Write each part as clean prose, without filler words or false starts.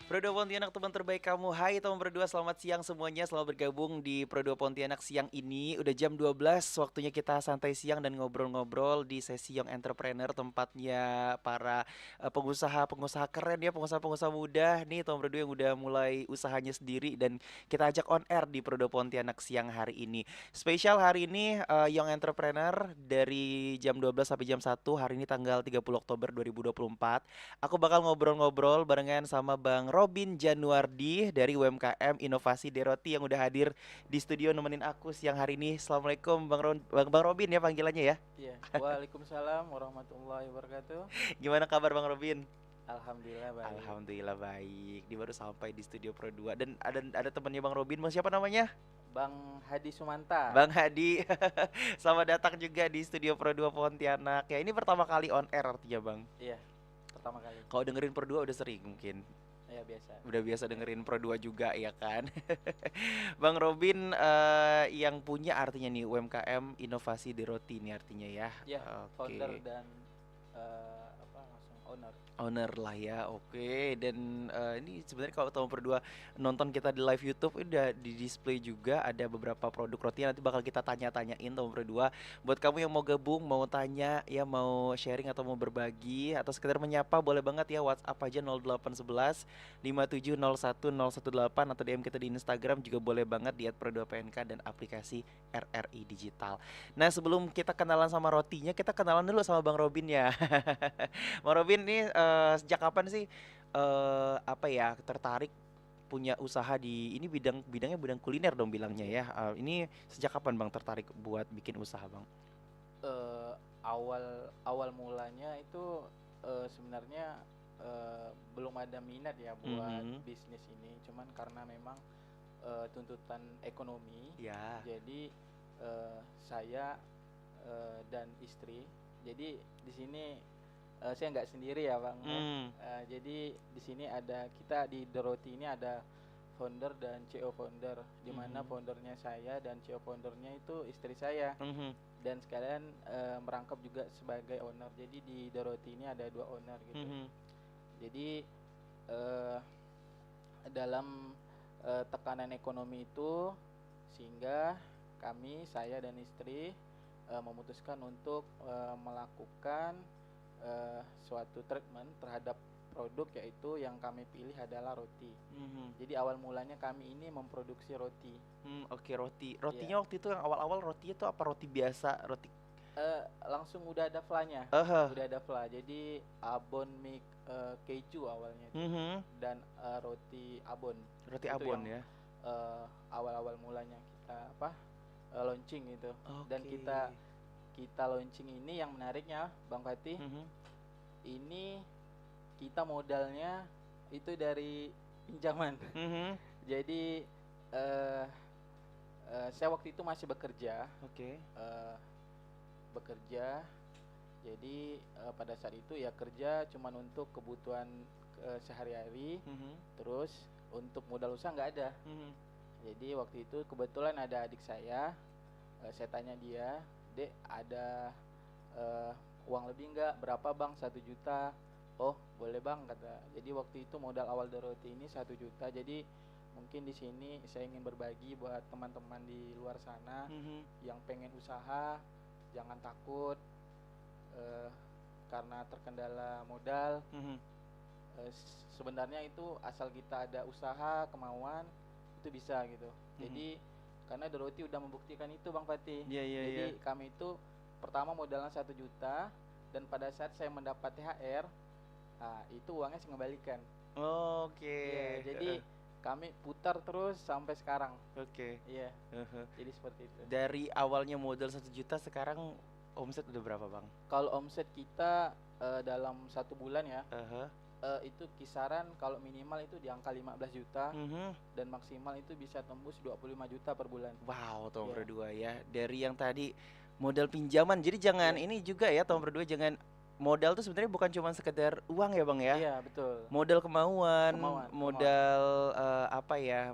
Pro2 Pontianak, teman terbaik kamu. Hai teman berdua, selamat siang semuanya. Selamat bergabung di Pro2 Pontianak siang ini. Udah jam 12, waktunya kita santai siang dan ngobrol-ngobrol di sesi Young Entrepreneur, tempatnya para pengusaha-pengusaha keren ya, pengusaha-pengusaha muda nih teman berdua yang udah mulai usahanya sendiri, dan kita ajak on air di Pro2 Pontianak siang hari ini. Spesial hari ini Young Entrepreneur dari jam 12 sampai jam 1, hari ini tanggal 30 Oktober 2024. Aku bakal ngobrol-ngobrol barengan sama Bang Robin Januardi dari UMKM Inovasi Deroti yang udah hadir di studio nemenin aku siang hari ini. Assalamualaikum Bang Robin ya panggilannya ya. Iya, waalaikumsalam warahmatullahi wabarakatuh. Gimana kabar Bang Robin? Alhamdulillah baik. Alhamdulillah baik. Dia baru sampai di studio Pro 2 dan ada temannya Bang Robin. Bang siapa namanya? Bang Hadi Sumanta. Bang Hadi. Selamat datang juga di studio Pro 2 Pontianak. Ya ini pertama kali on air artinya Bang. Iya, pertama kali. Kalau dengerin Pro 2 udah sering mungkin. Ya biasa. Udah biasa dengerin Pro 2 juga ya kan. Bang Robin yang punya artinya nih UMKM Inovasi di Roti nih artinya ya. Ya, founder Oke. dan langsung owner. Owner lah ya, oke. Dan ini sebenarnya kalau teman berdua nonton kita di live YouTube, udah di display juga ada beberapa produk roti yang nanti bakal kita tanya-tanyain teman berdua. Buat kamu yang mau gabung, mau tanya, ya mau sharing atau mau berbagi atau sekedar menyapa, boleh banget ya WhatsApp aja 0811 5701 018 atau DM kita di Instagram juga boleh banget di @pro2pnk dan aplikasi RRI Digital. Nah sebelum kita kenalan sama rotinya, kita kenalan dulu sama Bang Robin ya. Bang Robin nih sejak kapan sih apa ya tertarik punya usaha di ini bidangnya bidang kuliner dong bilangnya Iya. ya. Ini sejak kapan Bang tertarik buat bikin usaha Bang? Eh, awal mulanya itu sebenarnya belum ada minat ya buat Mhm. bisnis ini. Cuman karena memang tuntutan ekonomi, Ya. jadi saya dan istri. Jadi di sini saya nggak sendiri ya bang ya. Hmm. Jadi di sini ada kita di Doroti ini ada founder dan CEO founder, di mana Mhm. foundernya saya dan CEO foundernya itu istri saya, Mhm. dan sekalian merangkap juga sebagai owner. Jadi di Doroti ini ada dua owner gitu. Mhm. Jadi eh, dalam tekanan ekonomi itu, sehingga saya dan istri memutuskan untuk melakukan suatu treatment terhadap produk, yaitu yang kami pilih adalah roti. Mhm. Jadi awal mulanya kami ini memproduksi roti. Oke, roti. Iya. Rotinya waktu itu yang awal-awal rotinya tuh apa, roti biasa, roti Langsung udah ada flanya, eh udah ada fla. Jadi abon mie keju awalnya itu, Mhm. dan roti abon. Roti Itu abon yang ya. awal-awal mulanya kita launching gitu. Dan Oke. kita launching ini, yang menariknya Bang Fatih, Mhm. ini kita modalnya itu dari pinjaman. Mhm. Jadi eh, saya waktu itu masih bekerja, Oke. eh, bekerja. Jadi pada saat itu ya kerja cuman untuk kebutuhan sehari-hari, Mhm. terus untuk modal usaha nggak ada. Mhm. Jadi waktu itu kebetulan ada adik saya tanya dia, "Dek, ada eh, uang lebih nggak? Berapa bang? 1 juta." "Oh boleh bang," kata. Jadi waktu itu modal awal dari roti ini 1 juta. Jadi mungkin di sini saya ingin berbagi buat teman-teman di luar sana Mhm. yang pengen usaha, jangan takut eh, karena terkendala modal. Mhm. Sebenarnya itu asal kita ada usaha, kemauan, itu bisa gitu. Mhm. Jadi karena Doroti udah membuktikan itu Bang Fatih. Iya, iya, Jadi iya. kami itu pertama modalnya 1 juta, dan pada saat saya mendapat THR, itu uangnya saya kembalikan. Oke. Iya, jadi Heeh. kami putar terus sampai sekarang. Oke. Iya, Heeh. jadi seperti itu. Dari awalnya modal 1 juta, sekarang omset udah berapa Bang? Kalau omset kita dalam 1 bulan ya, Heeh. itu kisaran kalau minimal itu di angka 15 juta, Mhm. dan maksimal itu bisa tembus 25 juta per bulan. Wow, tahun Iya, berdua ya. Dari yang tadi modal pinjaman. Jadi jangan iya, ini juga ya tahun berdua, jangan modal tuh sebenarnya bukan cuma sekedar uang ya Bang ya. iya betul. Modal kemauan, Kemauan, kemauan. modal apa ya?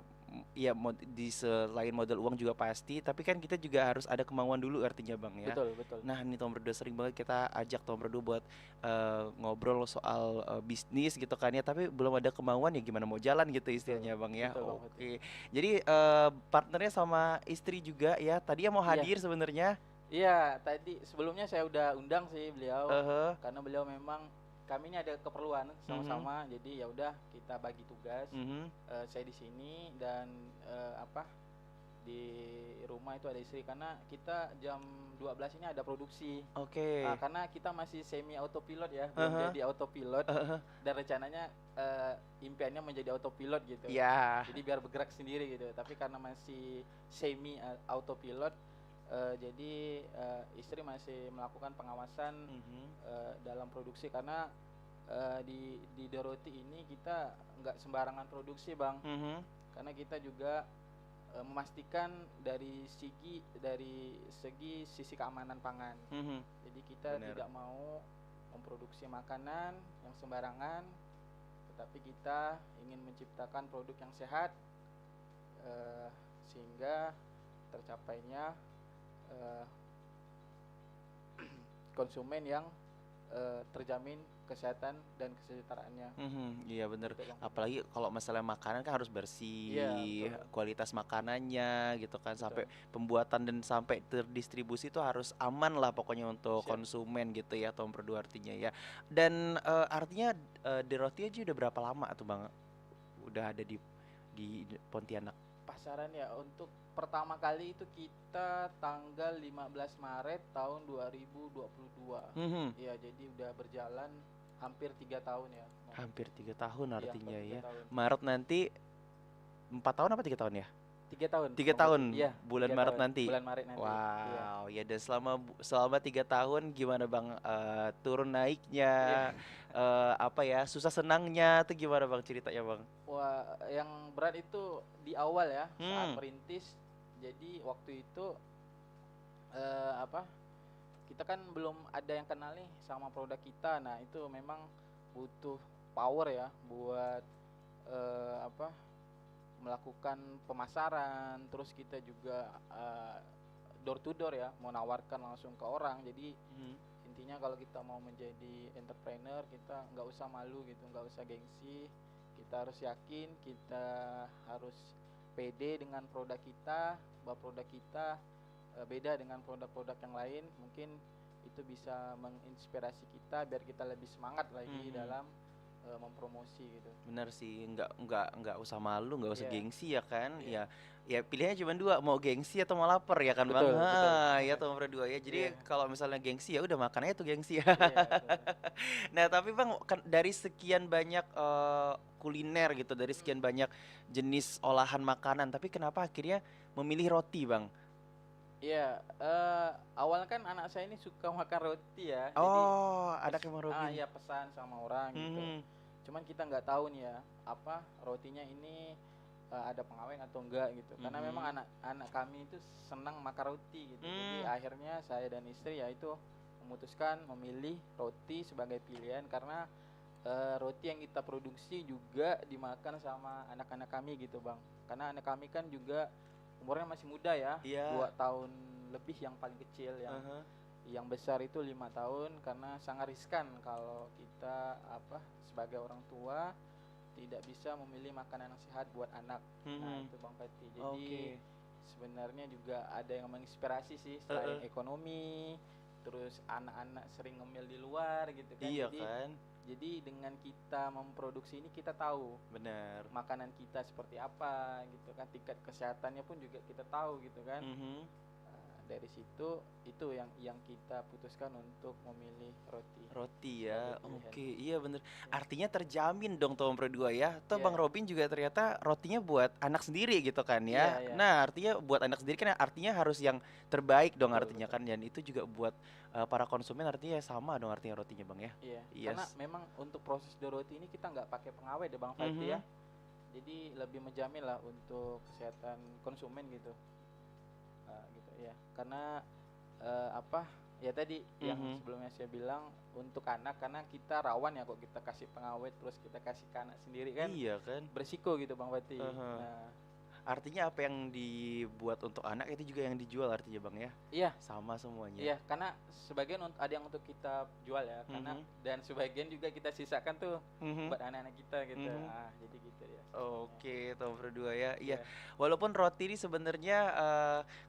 ya di selain modal uang juga pasti, tapi kan kita juga harus ada kemauan dulu artinya Bang ya. Betul, betul. Nah, ini Tom berdua sering banget kita ajak Tom berdua buat ngobrol soal bisnis gitu kan ya, tapi belum ada kemauan ya gimana mau jalan gitu Betul, istilahnya Bang ya. betul Bang Fatih. Oke. Jadi partnernya sama istri juga ya. Tadi yang mau Iya, hadir sebenarnya. iya. Tadi sebelumnya saya udah undang sih beliau, Eh, karena beliau memang kami ini ada keperluan mhm, sama-sama. Jadi ya udah kita bagi tugas. mhm. Saya di sini dan apa di rumah itu ada istri karena kita jam 12 ini ada produksi. Oke. Karena kita masih semi autopilot ya, belum Heeh, jadi autopilot heeh. dan rencananya impiannya menjadi autopilot gitu. Ya. Jadi biar bergerak sendiri gitu. Tapi karena masih semi autopilot, jadi istri masih melakukan pengawasan Mhm, dalam produksi karena di Doroti ini kita nggak sembarangan produksi bang, mhm, karena kita juga memastikan dari segi sisi keamanan pangan. mhm. Jadi kita Bener. tidak mau memproduksi makanan yang sembarangan, tetapi kita ingin menciptakan produk yang sehat eh, sehingga tercapainya eh, konsumen yang terjamin kesehatan dan kesejahteraannya. Mhm, iya bener. Gitu Bang Putri. Apalagi kalau masalah makanan kan harus Iya, bersih, betul. kualitas makanannya gitu kan, Betul. sampai pembuatan dan sampai terdistribusi itu harus aman lah pokoknya untuk Siap. konsumen gitu ya, Tom berdua artinya ya. Dan artinya The Roti aja udah berapa lama tuh Bang? Udah ada di Pontianak. Pasaran ya untuk pertama kali itu kita tanggal 15 Maret tahun 2022. Mhm, Ya, jadi udah berjalan hampir 3 tahun ya, Bang Fatih. hampir 3 tahun Iya, hampir artinya tiga ya. tahun. Maret nanti 4 tahun apa 3 tahun ya? 3 tahun, Tiga Bang Fatih. tahun Iya, bulan tiga Maret tahun. nanti. Bulan Maret nanti. Iya. Wow, ya dan selama 3 tahun gimana Bang turun naiknya, Iya. apa ya susah senangnya tuh gimana Bang ceritanya Bang? Wah, yang berat itu di awal ya, saat Hmm, merintis. Jadi waktu itu apa? Kita kan belum ada yang kenal nih sama produk kita. Nah, itu memang butuh power ya buat apa? Melakukan pemasaran, terus kita juga door to door ya, mau nawarkan langsung ke orang. Jadi mhm, intinya kalau kita mau menjadi entrepreneur, kita nggak usah malu gitu, nggak usah gengsi. Kita harus yakin, kita harus pede dengan produk kita, bahwa produk kita beda dengan produk-produk yang lain. Mungkin itu bisa menginspirasi kita biar kita lebih semangat lagi mhm. dalam mempromosi gitu. Bener sih, nggak usah malu, nggak usah Iya, gengsi ya kan? iya. Ya pilihannya cuma dua, mau gengsi atau mau lapar ya kan Bang? Betul, betul. Ya tuh nomor dua ya. Iya, Jadi kalau misalnya gengsi ya udah makan aja tuh gengsi ya. iya, betul. Nah tapi Bang, kan dari sekian banyak kuliner gitu, dari Hmm. sekian banyak jenis olahan makanan, tapi kenapa akhirnya memilih roti Bang? Iya, awalnya kan anak saya ini suka makan roti ya, jadi Oh, ada Kemang Robin. iya pesan sama orang gitu. Mhm, Cuman kita nggak tahu nih ya, apa rotinya ini ada pengawet atau enggak gitu. Karena memang mhm. anak-anak kami itu senang makan roti gitu. Jadi Hmm, akhirnya saya dan istri ya itu memutuskan memilih roti sebagai pilihan karena roti yang kita produksi juga dimakan sama anak-anak kami gitu, Bang. Karena anak kami kan juga umurnya masih muda ya, iya. 2 tahun lebih yang paling kecil, Aha. yang besar itu 5 tahun karena sangat riskan kalau kita apa sebagai orang tua tidak bisa memilih makanan yang sehat buat anak. Nah Mhm. itu Bang Pati. Jadi Oke. sebenarnya juga ada yang menginspirasi sih selain Heeh. ekonomi, terus anak-anak sering ngemil di luar gitu kan. Iya Jadi kan? dengan kita memproduksi ini kita tahu Bener. makanan kita seperti apa gitu kan, tingkat kesehatannya pun juga kita tahu gitu kan. Mhm. Dari situ itu yang kita putuskan untuk memilih roti Roti sebagai ya, pilihan. oke, iya bener. Ya. Artinya terjamin dong tahun berdua ya. Toh Bang Iya, Robin juga ternyata rotinya buat anak sendiri gitu kan iya, ya. iya, Nah artinya buat anak sendiri kan artinya harus yang terbaik dong betul, artinya betul. kan. Dan itu juga buat para konsumen artinya sama dong artinya rotinya Bang ya. Iya, karena Yes. memang untuk proses roti ini kita nggak pakai pengawet ya Bang Fatih ya. Mhm. Jadi lebih menjamin lah untuk kesehatan konsumen gitu. Gitu ya. Karena apa? Ya tadi yang Mhm. sebelumnya saya bilang untuk anak karena kita rawan ya kok kita kasih pengawet terus kita kasih ke anak sendiri kan Iya kan? bersiko gitu Bang Fatih. Heeh. Nah, Artinya apa yang dibuat untuk anak itu juga yang dijual artinya Bang ya? Iya, Sama semuanya. iya, karena sebagian ada yang untuk kita jual ya, karena Mhm, dan sebagian juga kita sisakan tuh mhm, buat anak-anak kita gitu. mhm. Jadi gitu ya sistemnya. Oke, tahun berdua ya. Iya, Iya. walaupun roti ini sebenarnya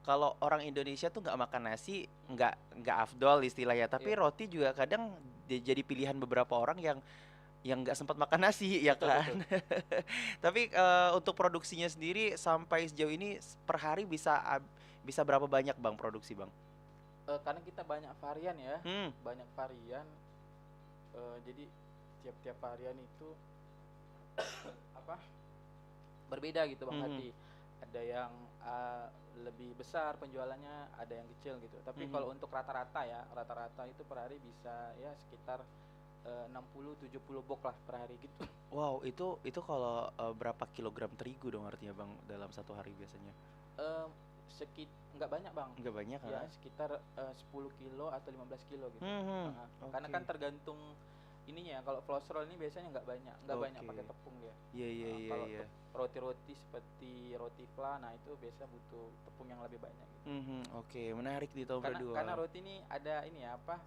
kalau orang Indonesia tuh nggak makan nasi, Mm-mm. nggak afdol istilahnya. Tapi Iya, roti juga kadang jadi pilihan beberapa orang yang nggak sempat makan nasi, ya betul kan? betul. Tapi untuk produksinya sendiri sampai sejauh ini per hari bisa berapa banyak Bang produksi Bang? Karena kita banyak varian ya, Hmm, banyak varian. Jadi tiap-tiap varian itu apa berbeda gitu Bang mhm, Hadi. Ada yang lebih besar penjualannya, ada yang kecil gitu. Tapi mhm. kalau untuk rata-rata ya, rata-rata itu per hari bisa ya sekitar 60-70 box lah per hari gitu. Wow, itu kalau berapa kilogram terigu dong artinya Bang dalam satu hari biasanya? Eh, nggak banyak Bang. Nggak banyak Ya kan? sekitar 10 kilo atau 15 kilo gitu. Mhm, Karena kan oke. tergantung ininya. Kalau flour roll ini biasanya nggak banyak pakai Oke. tepung dia. Iya iya iya Kalau iya. untuk roti-roti seperti roti flan, nah itu biasa butuh tepung yang lebih banyak gitu. Mhm, oke, menarik di tahun Karena berdua. roti ini ada ini ya apa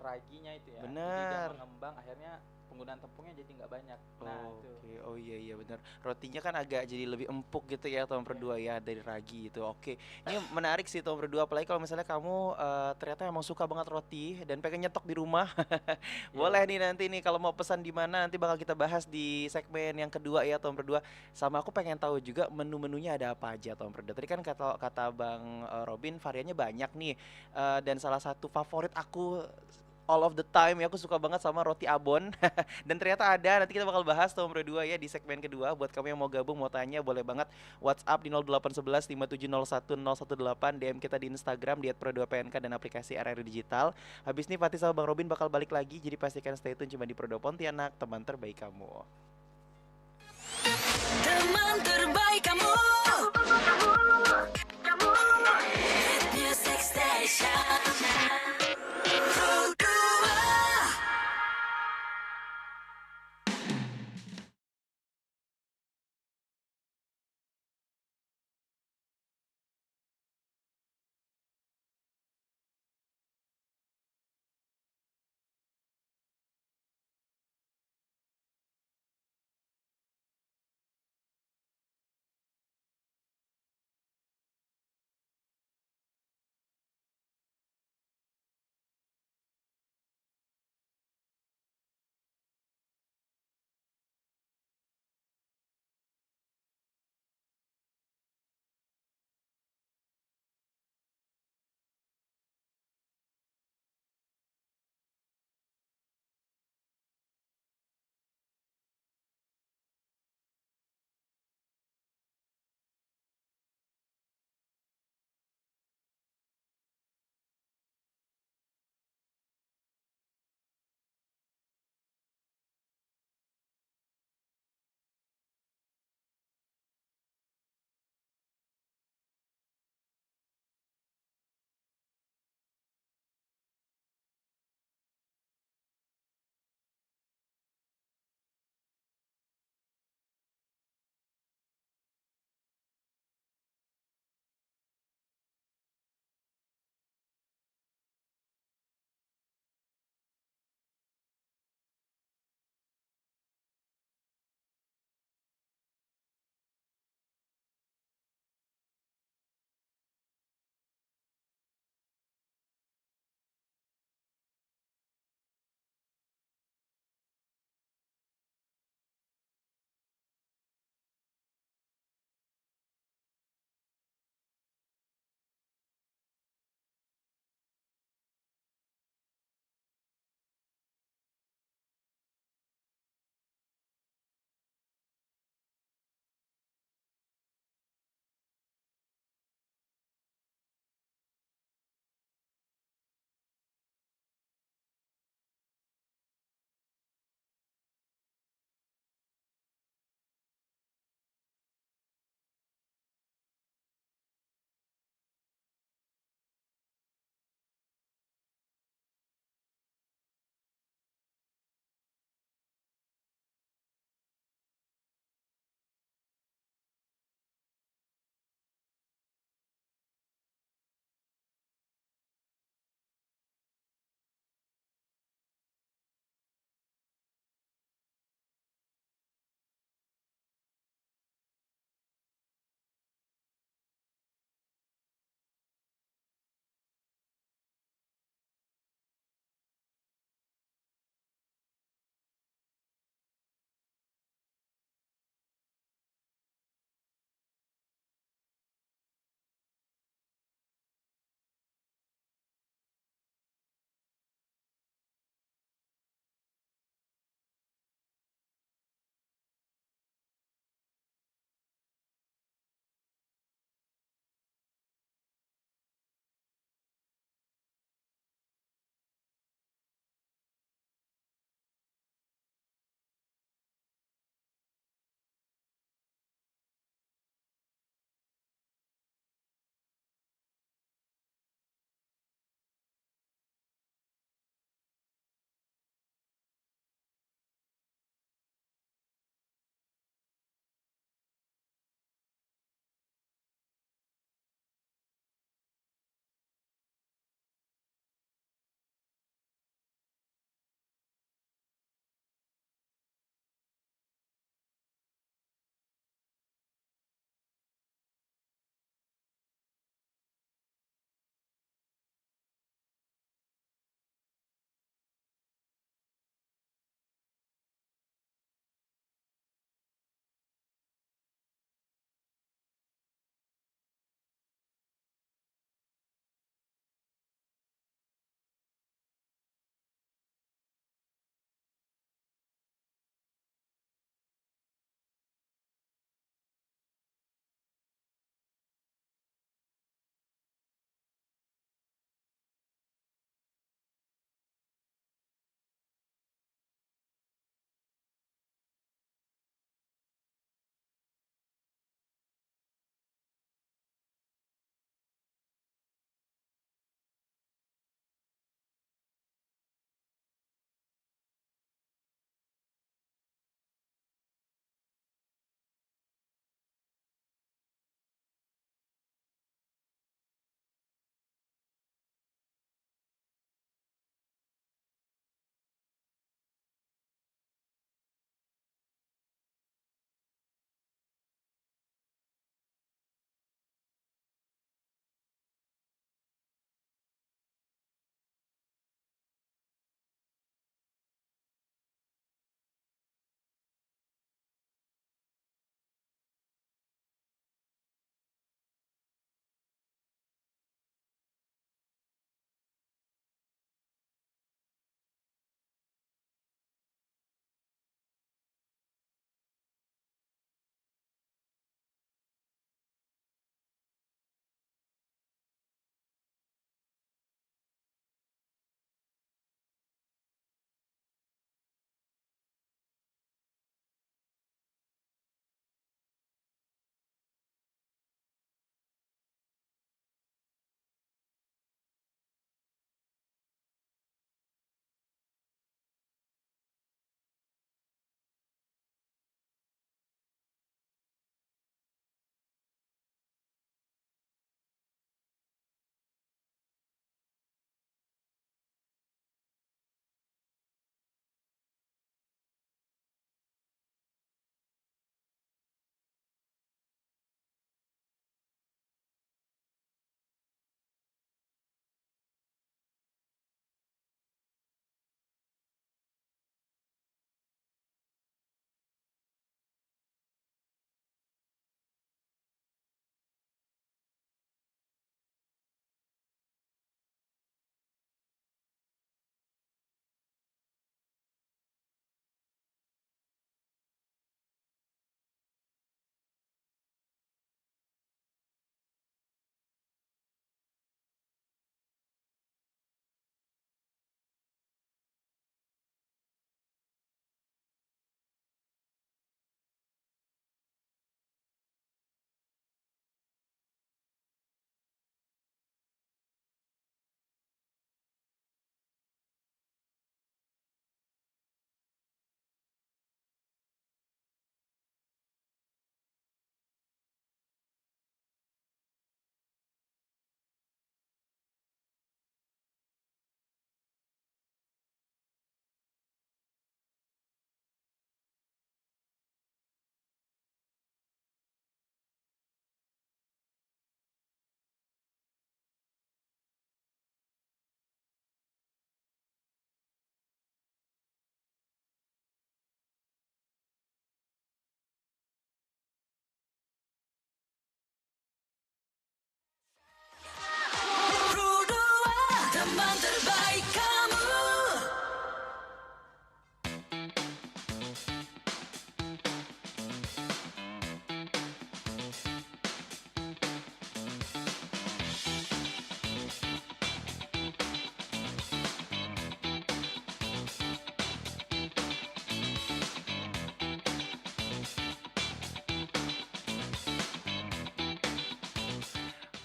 raginya itu ya. Jadi dia Bener. mengembang, akhirnya penggunaan tepungnya jadi nggak banyak. Nah itu. Oke, oh iya iya bener. Rotinya kan agak jadi lebih empuk gitu ya tahun Iya. berdua ya dari ragi itu. Oke, ini menarik sih tahun berdua. Apalagi kalau misalnya kamu ternyata emang suka banget roti dan pengen nyetok di rumah. Iya. Boleh nih nanti nih kalau mau pesan di mana nanti bakal kita bahas di segmen yang kedua ya tahun berdua. Sama aku pengen tahu juga menu-menunya ada apa aja tahun berdua. Tadi kan kata kata Bang Robin variannya banyak nih. Dan salah satu favorit aku all of the time ya aku suka banget sama roti abon. Dan ternyata ada, nanti kita bakal bahas tahun berdua ya di segmen kedua. Buat kamu yang mau gabung, mau tanya, boleh banget WhatsApp di 0811 5701 018, DM kita di Instagram di @pro2pnk dan aplikasi RRI Digital. Habis ini Fatih sama Bang Robin bakal balik lagi, jadi pastikan stay tune cuma di Pro 2 Pontianak, teman terbaik kamu. Teman terbaik kamu. Music Station.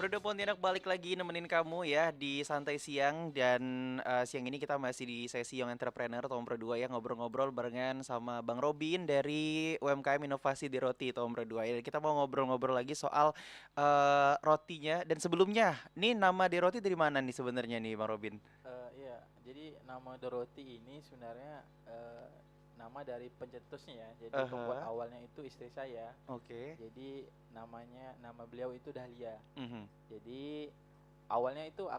Berdua Pontianak balik lagi nemenin kamu ya di Santai Siang dan siang ini kita masih di sesi Young Entrepreneur tahun berdua ya ngobrol-ngobrol barengan sama Bang Robin dari UMKM Inovasi di Roti tahun berdua ya. Kita mau ngobrol-ngobrol lagi soal rotinya dan sebelumnya nih nama di Roti dari mana nih sebenarnya nih Bang Robin? Iya, jadi nama Doroti ini sebenarnya nama dari pencetusnya ya. Jadi pembuat Aha, awalnya itu istri saya. oke. Jadi nama beliau itu Dahlia. Mhm, Jadi awalnya itu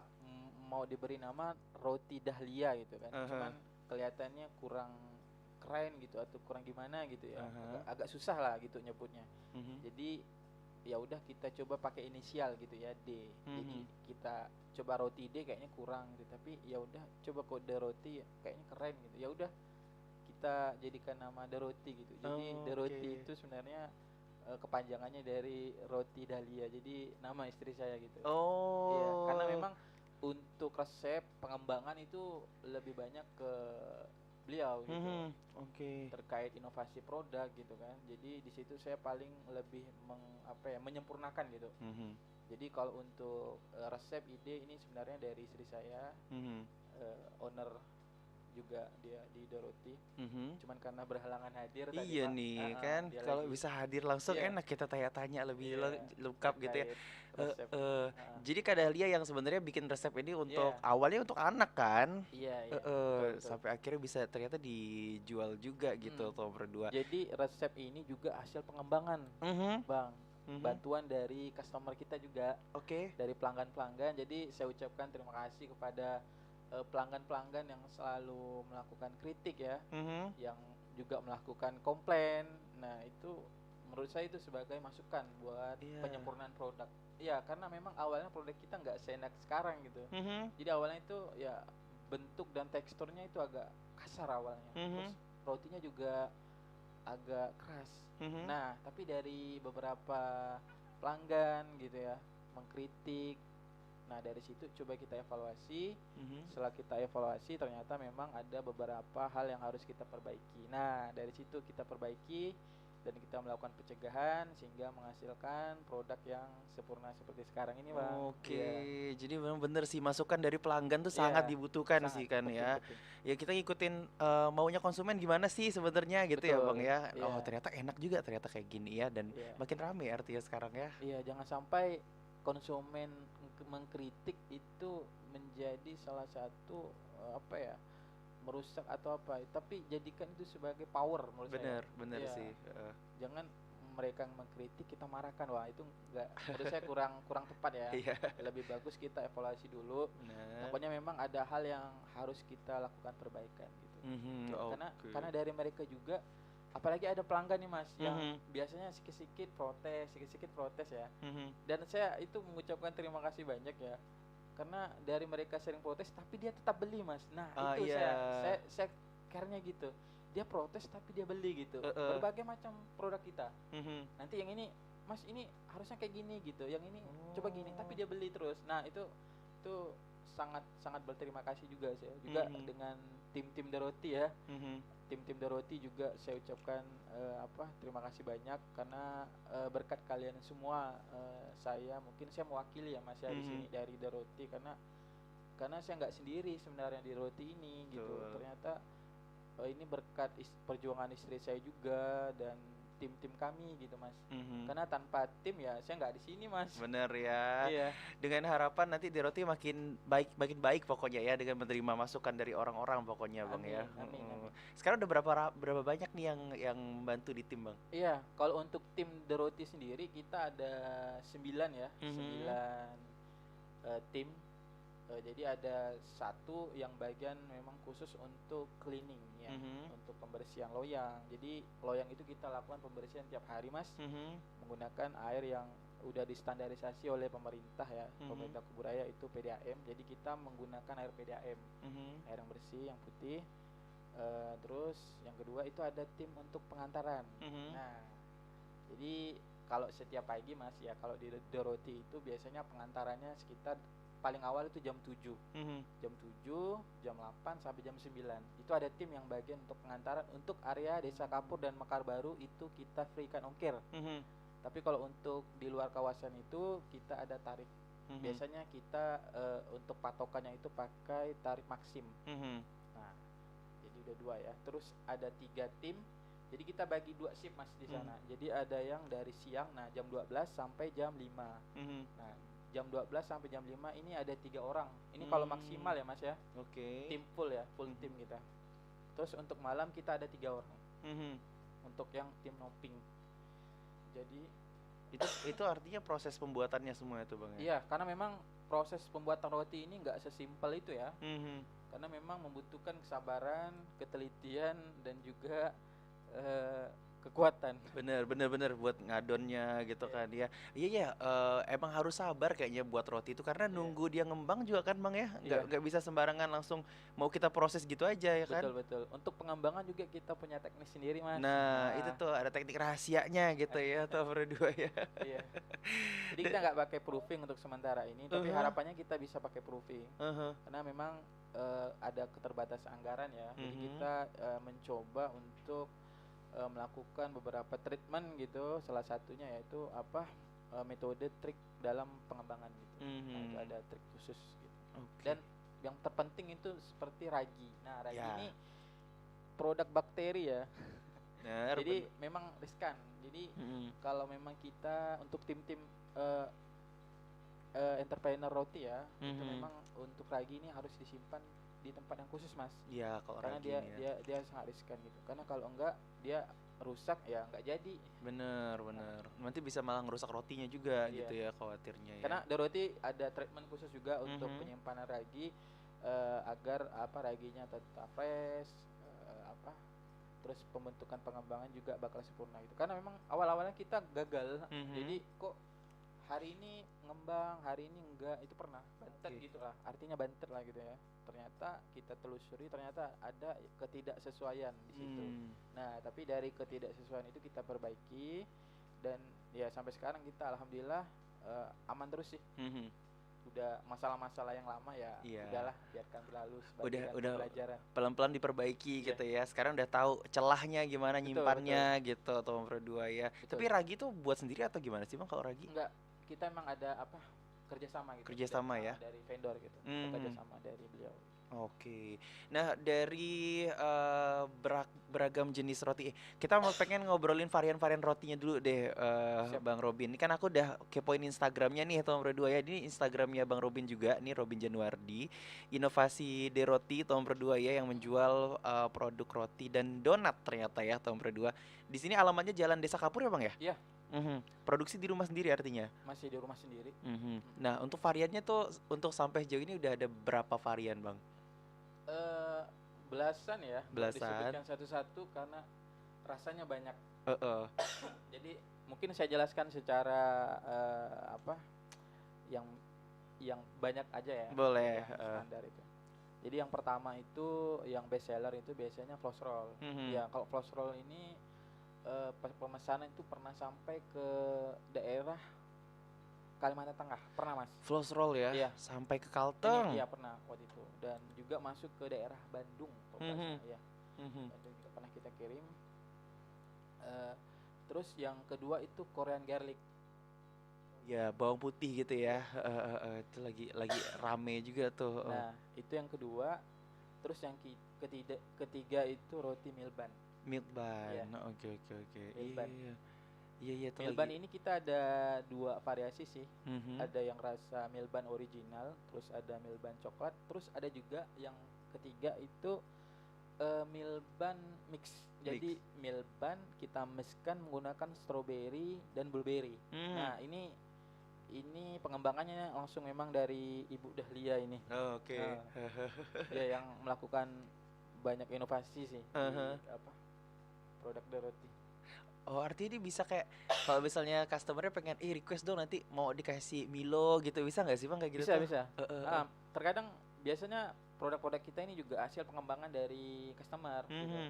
mau diberi nama Roti Dahlia gitu kan. Cuman aha, kelihatannya kurang keren gitu atau kurang gimana gitu ya. Agak, aha, agak susah lah gitu nyebutnya. mhm, Jadi ya udah kita coba pakai inisial gitu ya, D. Jadi mhm. kita coba Roti D kayaknya kurang gitu, tapi ya udah coba kode Roti kayaknya keren gitu. Ya udah kita jadikan nama The Roti gitu. Jadi The Roti Oke. itu sebenarnya kepanjangannya dari Roti Dahlia. Jadi nama istri saya gitu. Iya, karena Oh. memang untuk resep pengembangan itu lebih banyak ke beliau gitu Mhm, oke. terkait inovasi produk gitu kan. Jadi di situ saya paling lebih menyempurnakan gitu. Mhm, Jadi kalau untuk resep ide ini sebenarnya dari istri saya, mhm, owner juga dia di Doroti. mhm. Cuman karena berhalangan hadir tadi Iya Pak, nih kan dia kalau lagi bisa hadir langsung iya enak kita tanya-tanya lebih iya lengkap gitu ya. terkait resep. Heeh. Heeh. Jadi Kak Dahlia yang sebenarnya bikin resep ini untuk Iya awalnya untuk anak kan? iya iya betul Heeh, betul. sampai akhirnya bisa ternyata dijual juga gitu Mm. tuh berdua. Jadi resep ini juga hasil pengembangan Mhm, Bang, mhm. bantuan dari customer kita juga, Oke. dari pelanggan-pelanggan. Jadi saya ucapkan terima kasih kepada pelanggan-pelanggan yang selalu melakukan kritik ya, Mhm. yang juga melakukan komplain. Nah, itu menurut saya itu sebagai masukan buat Iya. penyempurnaan produk. Iya, karena memang awalnya produk kita nggak seenak sekarang gitu. Mhm, Jadi awalnya itu ya bentuk dan teksturnya itu agak kasar awalnya. Terus mhm, rotinya juga agak keras. mhm, Nah, tapi dari beberapa pelanggan gitu ya mengkritik. Nah, dari situ coba kita evaluasi. mhm. Setelah kita evaluasi ternyata memang ada beberapa hal yang harus kita perbaiki. Nah, dari situ kita perbaiki dan kita melakukan pencegahan sehingga menghasilkan produk yang sempurna seperti sekarang ini, Bang. Oke, Iya. jadi memang bener sih masukan dari pelanggan tuh sangat Iya, dibutuhkan sangat sih kan penting ya. penting. Ya kita ngikutin maunya konsumen gimana sih sebenarnya gitu ya Bang Betul. ya. Oh Iya, ternyata enak juga ternyata kayak gini ya dan iya. makin rame artinya sekarang ya. Iya, jangan sampai konsumen mengkritik itu menjadi salah satu apa ya, merusak atau apa, tapi jadikan itu sebagai power menurut saya. Bener, bener Iya, sih. jangan mereka yang mengkritik kita marahkan. Wah, itu enggak, menurut saya kurang kurang tepat ya. Iya. Lebih bagus kita evaluasi dulu. Bener. Pokoknya memang ada hal yang harus kita lakukan perbaikan gitu. Mhm, Ya, oke. karena dari mereka juga, apalagi ada pelanggan nih Mas yang Mhm, biasanya sikit-sikit protes ya. mhm. Dan saya itu mengucapkan terima kasih banyak ya. Karena dari mereka sering protes tapi dia tetap beli, Mas. Nah, Ah itu iya. saya care-nya gitu. Dia protes tapi dia beli gitu. Heeh. Berbagai macam produk kita. Mhm. Nanti yang ini, Mas ini harusnya kayak gini gitu. Yang ini coba gini, tapi Oh. dia beli terus. Nah, itu sangat sangat berterima kasih juga saya. Juga Mhm, dengan tim-tim Doroti ya, mhm, tim-tim Doroti juga saya ucapkan terima kasih banyak karena berkat kalian semua saya mewakili ya Mas ya di sini mhm. dari Doroti, karena saya nggak sendiri sebenarnya di Roti ini gitu. Betul. Ternyata ini berkat perjuangan istri saya juga dan tim-tim kami gitu Mas. Mhm. Karena tanpa tim ya saya nggak di sini Mas. Bener ya. Iya. Dengan harapan nanti di Roti makin baik pokoknya ya dengan menerima masukan dari orang-orang pokoknya Bang ya. Amin amin Heeh. amin. Sekarang udah berapa banyak nih yang membantu di tim Bang? Iya, kalau untuk tim The Roti sendiri kita ada 9 ya, Mhm. 9 tim. Jadi ada satu yang bagian memang khusus untuk cleaning ya, Mhm. untuk pembersihan loyang. Jadi loyang itu kita lakukan pembersihan tiap hari Mas, Mhm. menggunakan air yang udah distandarisasi oleh pemerintah ya, Mhm. pemerintah Kuburaya itu PDAM. Jadi kita menggunakan air PDAM, Mhm. air yang bersih, yang putih. Terus yang kedua itu ada tim untuk pengantaran. Mhm. Nah, jadi kalau setiap pagi Mas ya, kalau di Doroti itu biasanya pengantarannya sekitar paling awal itu jam 7. Mhm. Jam 7, jam 8 sampai jam 9. Itu ada tim yang bagian untuk pengantaran untuk area Desa Kapur dan Mekar Baru itu kita free-kan ongkir. Mhm. Tapi kalau untuk di luar kawasan itu kita ada tarif Mhm. Biasanya kita untuk patokannya itu pakai tarif maksim. Mhm. Nah, jadi udah 2 ya. Terus ada 3 tim. Jadi kita bagi 2 shift Mas di sana. Jadi ada yang dari siang, nah jam 12 sampai jam 5. Mhm. Nah, jam 12 sampai jam 5 ini ada 3 orang. Ini kalau maksimal ya Mas ya. Oke. Tim full ya, full tim kita. Terus untuk malam kita ada 3 orang. Mhm. Untuk yang tim noping. Jadi Itu artinya proses pembuatannya semua itu Bang ya? iya, karena memang proses pembuatan roti ini nggak sesimpel itu ya. Mhm. Karena memang membutuhkan kesabaran, ketelitian, dan juga eh, kekuatan. Bener buat ngadonnya gitu Iya. kan ya. Iya ya, emang harus sabar kayaknya buat roti itu karena Iya. nunggu dia ngembang juga kan Bang ya. Iya. Nggak bisa sembarangan langsung mau kita proses gitu aja ya kan. Betul betul. Untuk pengembangan juga kita punya teknis sendiri Mas. Nah, itu tuh ada teknik rahasianya gitu ya tuh berdua ya. Iya. Jadi kita nggak pakai proofing untuk sementara ini, tapi harapannya kita bisa pakai proofing. Uh-huh. Karena memang ada keterbatasan anggaran ya. Jadi Mhm. kita mencoba untuk melakukan beberapa treatment gitu. Salah satunya yaitu metode trik dalam pengembangan gitu. Nah, itu Mhm. ada trik khusus gitu. Oke. Dan yang terpenting itu seperti ragi. Nah, ragi Ya. ini produk bakteri ya. Bener, Jadi memang riskan. Jadi Mhm. kalau memang kita untuk tim-tim entrepreneur roti ya, itu Mhm. memang untuk ragi ini harus disimpan di tempat yang khusus Mas. Iya, kalau Karena ragi dia ini ya. dia dia sangat riskan gitu. Karena kalau enggak dia rusak ya enggak jadi. Bener. Nanti bisa malah ngerusak rotinya juga Iya. gitu ya khawatirnya ya. Karena di roti ada treatment khusus juga untuk Mhm. penyimpanan ragi agar raginya tetap fresh, terus pembentukan pengembangan juga bakal sempurna gitu. Karena memang awal-awalnya kita gagal. Mhm. Jadi kok hari ini ngembang, hari ini enggak, itu pernah bantet Oke. gitu lah. Artinya bantet lah gitu ya. Ternyata kita telusuri ternyata ada ketidaksesuaian di situ. Hmm. Nah, tapi dari ketidaksesuaian itu kita perbaiki dan ya sampai sekarang kita alhamdulillah aman terus sih. Mhm. Udah masalah-masalah yang lama ya Iya. udahlah biarkan berlalu sebagai Udah pembelajaran. pelan-pelan diperbaiki Iya. gitu ya. Sekarang udah tahu celahnya gimana Betul, nyimpannya gitu atau berdua ya. Betul. Tapi ragi tuh buat sendiri atau gimana sih Bang kalau ragi? Enggak, kita emang ada kerjasama gitu. Kerjasama ya? Dari vendor gitu. Mhm. Kerjasama dari beliau. Oke. Nah, dari beragam jenis roti, kita mau pengen ngobrolin varian-varian rotinya dulu deh, Siap. Bang Robin. Ini kan aku udah kepoin Instagramnya nih, tahun berdua ya. Ini Instagramnya Bang Robin juga, nih Robin Januardi. Inovasi De Roti tahun berdua ya, yang menjual produk roti dan donat ternyata ya tahun berdua. Di sini alamatnya Jalan Desa Kapur ya Bang ya? Iya. Mhm. Produksi di rumah sendiri artinya. Masih di rumah sendiri. Mhm. Nah, untuk variannya tuh untuk sampai sejauh ini udah ada berapa varian Bang? Belasan ya. Nggak Belasan. disebutkan satu-satu karena rasanya banyak. Heeh. Jadi mungkin saya jelaskan secara yang banyak aja ya. Boleh, Yang standar itu. Jadi yang pertama itu yang best seller itu biasanya floss roll. Mhm. Ya, kalau floss roll ini pemesanan itu pernah sampai ke daerah Kalimantan Tengah, pernah Mas. Floss roll ya, Iya. sampai ke Ini Kalteng. iya pernah waktu itu dan juga masuk ke daerah Bandung kalau nggak Mhm. salah, ya. Mhm. Bandung juga pernah kita kirim. Terus yang kedua itu Korean garlic. Ya, bawang putih gitu ya. Itu lagi rame juga tuh. Nah, itu yang kedua. Terus yang ketiga itu roti milban. Milk Iya. bun. Oke. Milk bun. Iya itu Milban lagi. ini kita ada 2 variasi sih. Mhm. Ada yang rasa milban original, terus ada milban coklat, terus ada juga yang ketiga itu milban mix. Jadi milban kita mixkan menggunakan strawberry dan blueberry. Hmm. Nah, ini pengembangannya langsung memang dari Ibu Dahlia ini. Oke. Dia yang melakukan banyak inovasi sih di Uh-huh. produk The Roti. Oh, artinya dia bisa kayak kalau misalnya customernya pengen request dong nanti mau dikasih Milo gitu, bisa nggak sih Bang kayak gitu tuh? Bisa. Heeh. Terkadang biasanya produk-produk kita ini juga hasil pengembangan dari customer gitu. Mhm.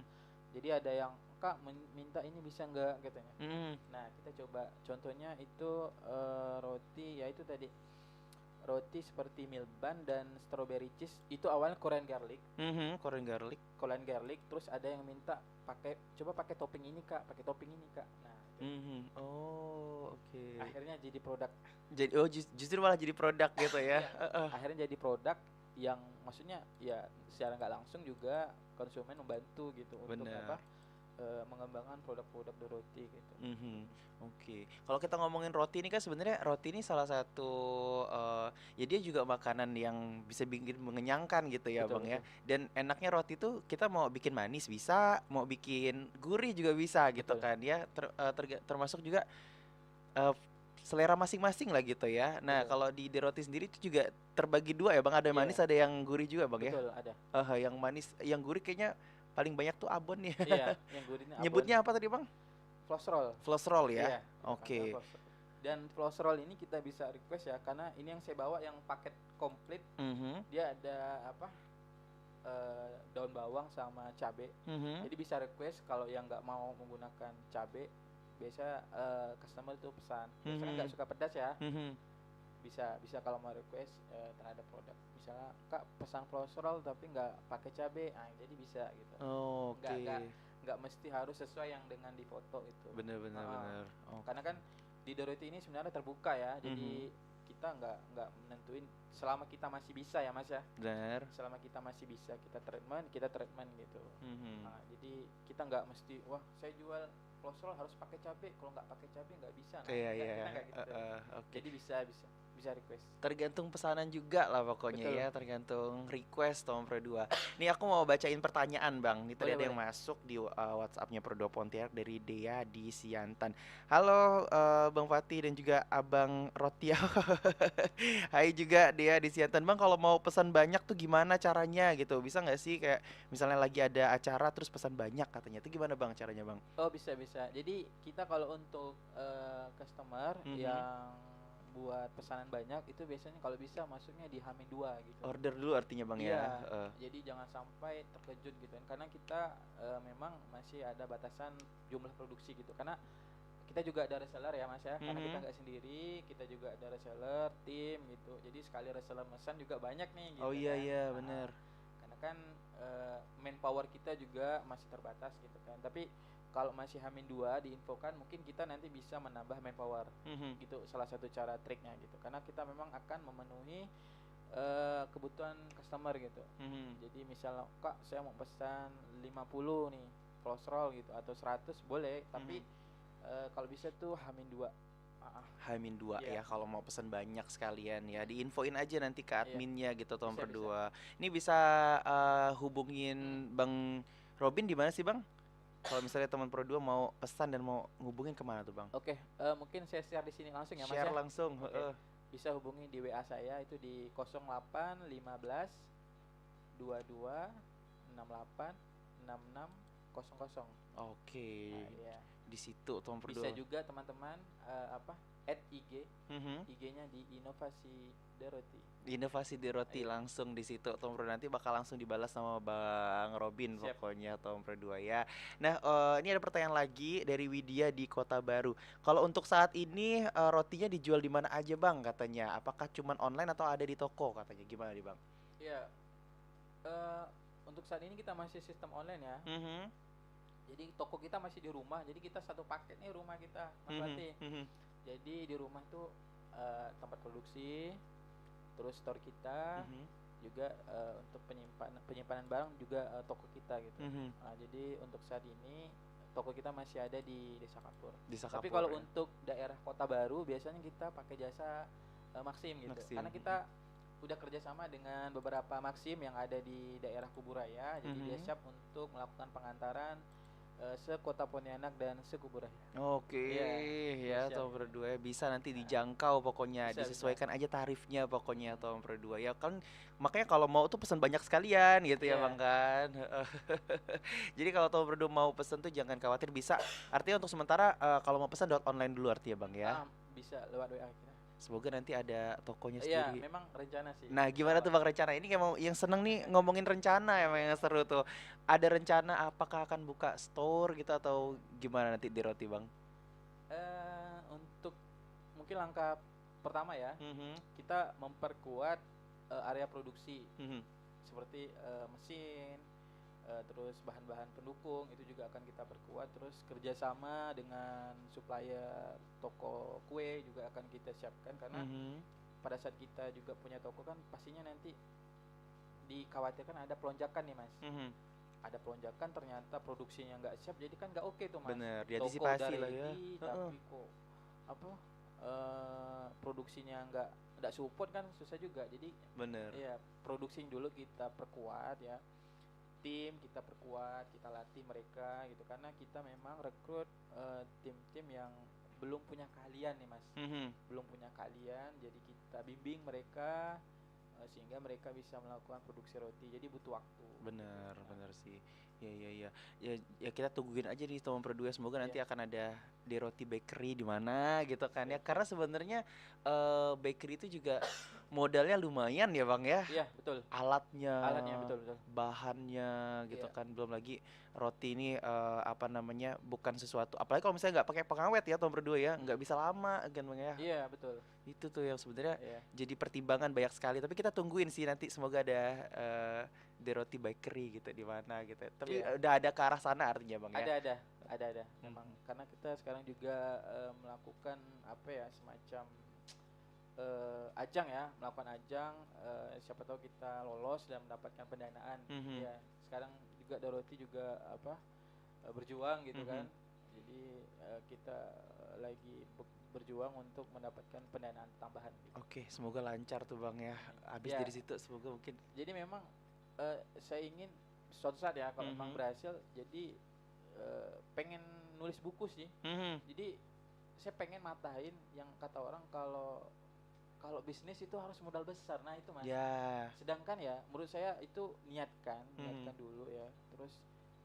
Jadi ada yang Kak minta ini bisa nggak katanya. Mhm. Nah, kita coba contohnya itu roti ya itu tadi roti seperti milban dan strawberry cheese itu awalnya Korean garlic. Korean garlic. Korean garlic, terus ada yang minta pakai topping ini kak, pakai topping ini kak. Nah itu. Oh, oke. Akhirnya jadi produk. Jadi justru malah jadi produk gitu ya. Iya, akhirnya jadi produk yang maksudnya ya secara nggak langsung juga konsumen membantu gitu untuk Bener. mengembangkan produk-produk di roti gitu. Oke. Kalau kita ngomongin roti ini kan sebenarnya roti ini salah satu ya dia juga makanan yang bisa bikin mengenyangkan gitu ya, Betul Bang ya. betul Dan enaknya roti itu kita mau bikin manis bisa, mau bikin gurih juga bisa gitu betul kan ya. Termasuk juga eh, selera masing-masing lah gitu ya. Nah, betul. kalau di roti sendiri itu juga terbagi dua ya, Bang. Ada yang manis, Iya ada yang gurih juga, Bang ya. betul ada. Yang manis, yang gurih kayaknya paling banyak tuh abon ya. Iya yang gurihnya abon. Nyebutnya apa tadi, Bang? Floss roll. Floss roll ya. Iya kita panggil Oke. floss roll. Dan floss roll ini kita bisa request ya karena ini yang saya bawa yang paket komplit. Mhm. Dia ada apa daun bawang sama cabe. Mhm. Jadi bisa request kalau yang nggak mau menggunakan cabe, biasa customer itu pesan. Biasanya nggak Mhm. suka pedas ya. Mhm. Bisa kalau mau request terhadap produk. Misalnya kak pesan floss roll tapi nggak pakai cabe, nah jadi bisa gitu. Oh, Nggak oke. nggak nggak mesti harus sesuai yang dengan di foto itu. Bener bener Heeh. bener. Oh, Karena kan di Doroti ini sebenarnya terbuka ya, jadi mhm. kita nggak menentuin selama kita masih bisa ya mas ya. Bener. Selama kita masih bisa kita treatment gitu. Mhm. Nah, jadi kita nggak mesti wah saya jual floss roll harus pakai cabai, kalau nggak pakai cabai nggak bisa. Nah Iya kita iya. kita nggak gitu. Oke. Jadi bisa request. Tergantung pesanan juga lah pokoknya Betul. ya, tergantung request Tom Pro 2. Nih aku mau bacain pertanyaan Bang. Nih tadi Boleh ada yang boleh. masuk di WhatsApp-nya Pro 2 Pontianak dari Dea di Siantan. Halo Bang Fatih dan juga Abang Rotia. Hai juga Dea di Siantan. Bang kalau mau pesan banyak tuh gimana caranya gitu? Bisa nggak sih kayak misalnya lagi ada acara terus pesan banyak katanya. Itu gimana Bang caranya Bang? Oh bisa bisa. Jadi kita kalau untuk customer Mhm. yang buat pesanan banyak itu biasanya kalau bisa masuknya di Hamin 2 gitu. Order dulu artinya Bang ya. Iya, Heeh. jadi jangan sampai terkejut gitu kan. Karena kita memang masih ada batasan jumlah produksi gitu. Karena kita juga ada reseller ya Mas ya. Karena kita Mhm. nggak sendiri, kita juga ada reseller, tim gitu. Jadi sekali reseller pesan juga banyak nih gitu Oh iya kan. iya Nah, bener. karena kan manpower kita juga masih terbatas gitu kan. Tapi kalau masih Hamin 2 diinfokan mungkin kita nanti bisa menambah manpower. Mhm. Gitu salah satu cara triknya gitu. Karena kita memang akan memenuhi kebutuhan customer gitu. Mhm. Jadi misal kak saya mau pesan 50 nih floss roll gitu atau 100 boleh tapi kalau bisa tuh Hamin 2. Hamin 2 Iya ya kalau mau pesan banyak sekalian ya diinfoin aja nanti ke iya adminnya gitu Tom bisa bisa. berdua. Ini bisa hubungin Bang Robin di mana sih Bang? Kalau misalnya teman Pro 2 mau pesan dan mau ngubungin kemana tuh Bang? Oke, mungkin saya share di sini langsung ya Mas Share ya. langsung. Oke. Heeh. Bisa hubungi di WA saya itu di 08 15 22 68 66 00. Oke. Nah, iya. Di situ Tom Pro Bisa 2. juga teman-teman IG, Mhm. IG-nya di Inovasi Deroti. Inovasi di roti Iya. langsung di situ Tom Pro nanti bakal langsung dibalas sama Bang Robin Siap. pokoknya Tom Pro 2 ya. Nah, ini ada pertanyaan lagi dari Widya di Kota Baru. Kalau untuk saat ini rotinya dijual di mana aja Bang katanya? Apakah cuman online atau ada di toko katanya? Gimana nih Bang? Iya, eh, untuk saat ini kita masih sistem online ya. Mhm. Jadi toko kita masih di rumah. Jadi kita satu paket nih rumah kita, Mas Mhm. Fatih. Mhm. Jadi di rumah tuh tempat produksi, terus store kita, Mhm. juga untuk penyimpanan barang juga toko kita gitu. Mhm. Nah, jadi untuk saat ini toko kita masih ada di Desa Kapur. Di Tapi Sakapur kalau ya. untuk daerah Kota Baru biasanya kita pakai jasa Maxim gitu. Maxim. Karena kita udah kerjasama dengan beberapa Maxim yang ada di daerah Kuburaya. Jadi dia Mhm. siap untuk melakukan pengantaran se-Kota Pontianak dan se-Kuburaya. Oke, ya siap. Tom Pro 2 bisa nanti Nah, dijangkau pokoknya, bisa. disesuaikan aja tarifnya pokoknya Tom Pro 2 ya kan makanya kalau mau tuh pesan banyak sekalian gitu ya Iya. Bang kan. Heeh. Jadi kalau Tom Pro 2 mau pesan tuh jangan khawatir bisa. Artinya untuk sementara kalau mau pesan lewat online dulu artinya Bang ya. Bisa lewat WA kita. Semoga nanti ada tokonya Iya, sendiri. memang rencana sih. Nah, gimana tuh Bang rencana? Ini kayak mau yang seneng nih ngomongin rencana emang yang seru tuh. Ada rencana apakah akan buka store gitu atau gimana nanti di roti Bang? Untuk mungkin langkah pertama ya, Mhm, kita memperkuat area produksi mhm, seperti mesin, terus bahan-bahan pendukung itu juga akan kita perkuat. Terus kerjasama dengan supplier toko kue juga akan kita siapkan, karena mhm, pada saat kita juga punya toko kan pastinya nanti dikhawatirkan ada pelonjakan nih mas. mhm. Ada pelonjakan, ternyata produksinya nggak siap, jadi kan nggak oke tuh mas. Bener, Toko udah diantisipasi lah ya. ready Heeh, tapi kok apa produksinya nggak support kan susah juga. Jadi bener. ya produksi dulu kita perkuat ya, tim kita perkuat, kita latih mereka gitu, karena kita memang rekrut tim-tim yang belum punya keahlian nih mas, Mhm. belum punya keahlian, jadi kita bimbing mereka sehingga mereka bisa melakukan produksi roti, jadi butuh waktu gitu. Bener, Nah, bener sih. Ya, ya, ya. Ya, ya kita tungguin aja nih teman berdua. Semoga iya nanti akan ada di roti bakery di mana gitu kan ya. siap Karena siap. sebenarnya bakery itu juga modalnya lumayan ya Bang ya. Iya betul, Alatnya, alatnya betul betul. bahannya gitu Iya kan. Belum lagi roti ini apa namanya bukan sesuatu. Apalagi kalau misalnya nggak pakai pengawet ya teman berdua ya, nggak mm-mm. bisa lama kan Bang ya. Iya betul. Itu tuh yang sebenarnya Iya jadi pertimbangan banyak sekali. Tapi kita tungguin sih nanti semoga ada eh, The Roti Bakery gitu di mana gitu. Tapi iya. udah ada ke arah sana artinya Bang ya. Ada memang, Mhm. karena kita sekarang juga melakukan apa ya, semacam ajang ya, melakukan ajang, siapa tahu kita lolos dan mendapatkan pendanaan. Mhm. Ya sekarang juga Doroti juga apa berjuang gitu kan, Mhm. jadi kita lagi berjuang untuk mendapatkan pendanaan tambahan gitu. Oke, semoga lancar tuh Bang ya. Amin Habis ya. dari situ semoga mungkin Jadi memang saya ingin suatu saat ya kalau memang mhm. berhasil, jadi pengen nulis buku sih. Mhm. Jadi saya pengen matahin yang kata orang kalau kalau bisnis itu harus modal besar. Nah, itu Mas. Ya. Sedangkan ya menurut saya itu Mhm. niatkan dulu ya. Terus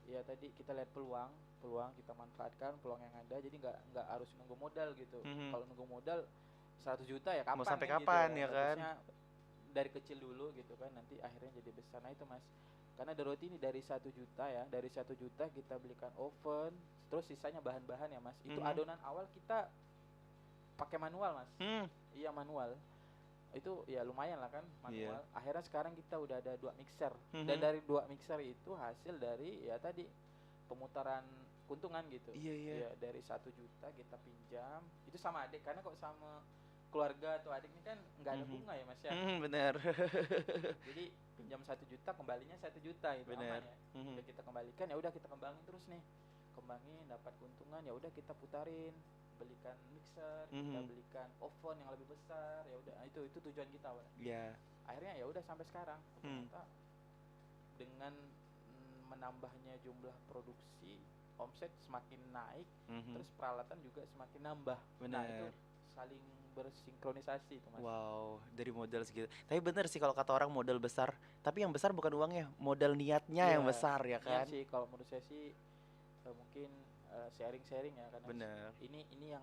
ya tadi kita lihat peluang, peluang kita manfaatkan peluang yang ada. Jadi nggak harus nunggu modal gitu. Mhm. Kalau nunggu modal 100 juta ya Mau kapan sampai kan gitu kapan ya. ya kan? Bagusnya dari kecil dulu gitu kan, nanti akhirnya jadi besar. Nah, itu Mas. Karena Doroti ini dari 1 juta ya, dari 1 juta kita belikan oven, terus sisanya bahan-bahan ya Mas. Itu Mhm. adonan awal kita pakai manual Mas. Hmm. Iya manual. Itu ya lumayan lah kan Iya. manual. Akhirnya sekarang kita udah ada 2 mixer, dan Mhm. dari 2 mixer itu hasil dari ya tadi pemutaran keuntungan gitu. Iya, iya. Ya dari 1 juta kita pinjam itu sama adik, karena kok sama keluarga atau adik ini kan nggak ada Mhm. bunga ya Mas ya. Mhm, bener. Jadi pinjam 1 juta kembalinya 1 juta, itu aman Bener. ya. Mhm. Udah kita kembalikan, ya udah kita kembangin terus nih, kembangin dapat keuntungan, ya udah kita putarin, belikan mixer, kita Mhm. belikan oven yang lebih besar, ya udah. Nah, itu tujuan kita Pak. Ya. Akhirnya ya udah sampai sekarang Hmm. ternyata dengan menambahnya jumlah produksi, omset semakin naik, Mhm. terus peralatan juga semakin nambah. Nah itu Bener. saling bersinkronisasi itu Mas. Wow, dari modal segitu. Tapi bener sih kalau kata orang modal besar. Tapi yang besar bukan uangnya, modal niatnya yang Iya, besar ya niat kan? sih kalau menurut saya sih, mungkin sharing-sharing ya, karena Bener. ini yang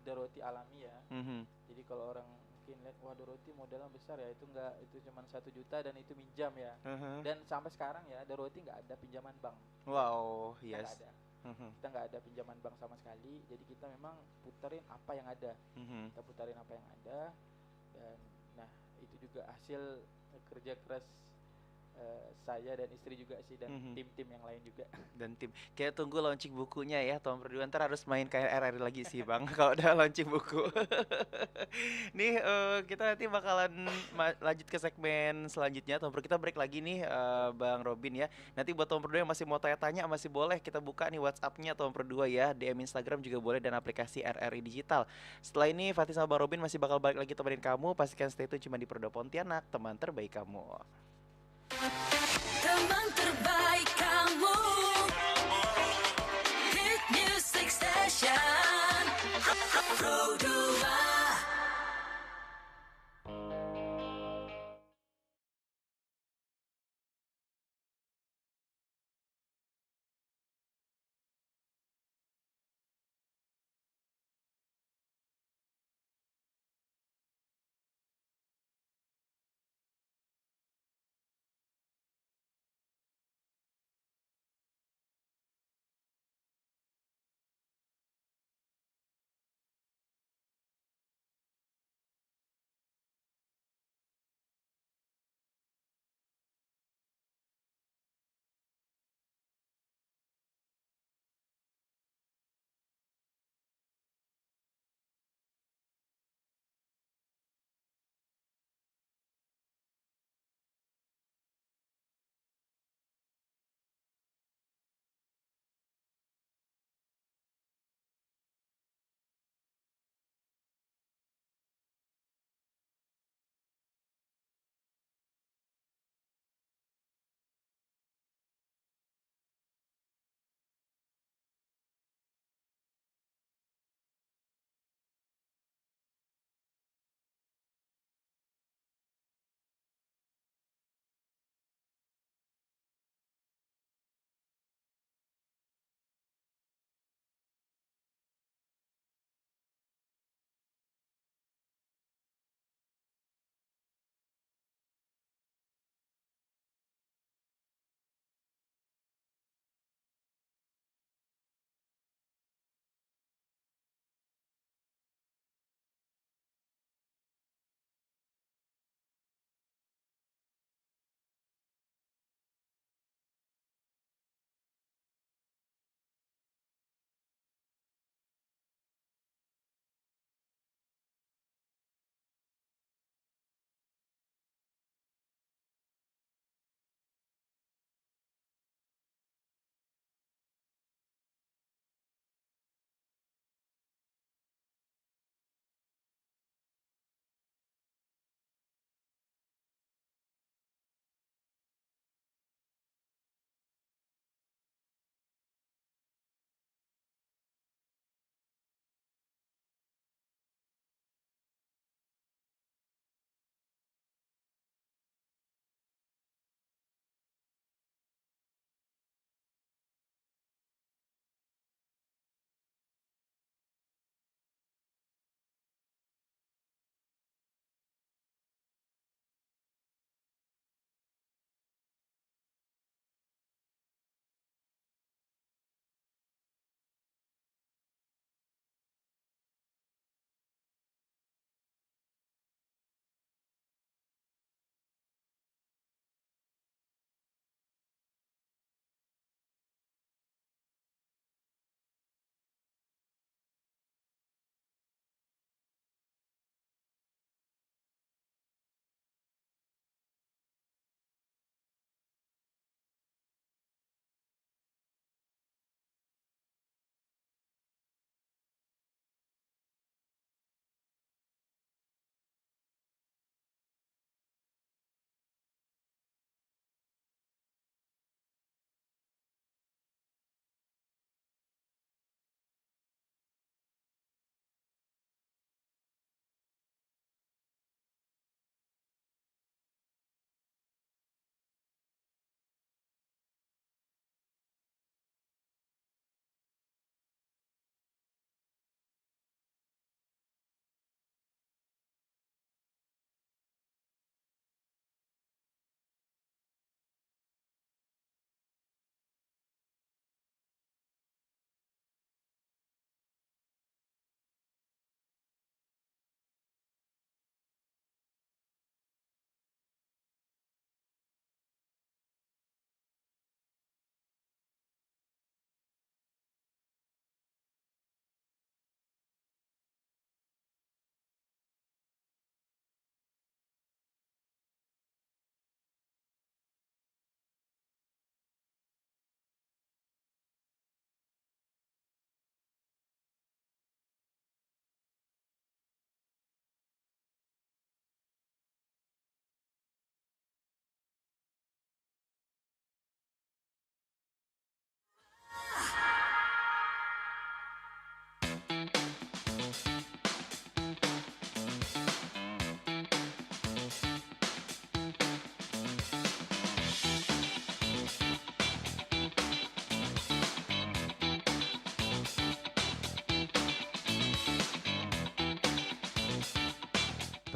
Doroti alami ya. Mhm. Jadi kalau orang mungkin lihat wah Doroti modalnya besar ya, itu enggak, itu cuma 1 juta dan itu minjam ya. Mhm. Dan sampai sekarang ya Doroti nggak ada pinjaman bank. Wow, Kita nggak yes. ada. Mhm. Kita nggak ada pinjaman bank sama sekali. Jadi kita memang puterin apa yang ada. Mhm. Kita putarin apa yang ada, dan nah itu juga hasil kerja keras saya dan istri juga sih, dan Mhm. tim-tim yang lain juga. Dan tim. Kayak tunggu launching bukunya ya, tahun berdua ntar harus main KRR lagi sih Bang kalau udah launching buku. Nih kita nanti bakalan lanjut ke segmen selanjutnya. Tahun berdua kita break lagi nih Bang Robin ya. Nanti buat tahun berdua yang masih mau tanya-tanya masih boleh kita buka nih WhatsApp-nya tahun berdua ya. DM Instagram juga boleh dan aplikasi RRI Digital. Setelah ini Fatih sama Bang Robin masih bakal balik lagi temenin kamu. Pastikan stay tune cuma di Prodo Pontianak, teman terbaik kamu. Teman terbaik kamu. Hit Music Station Pro 2.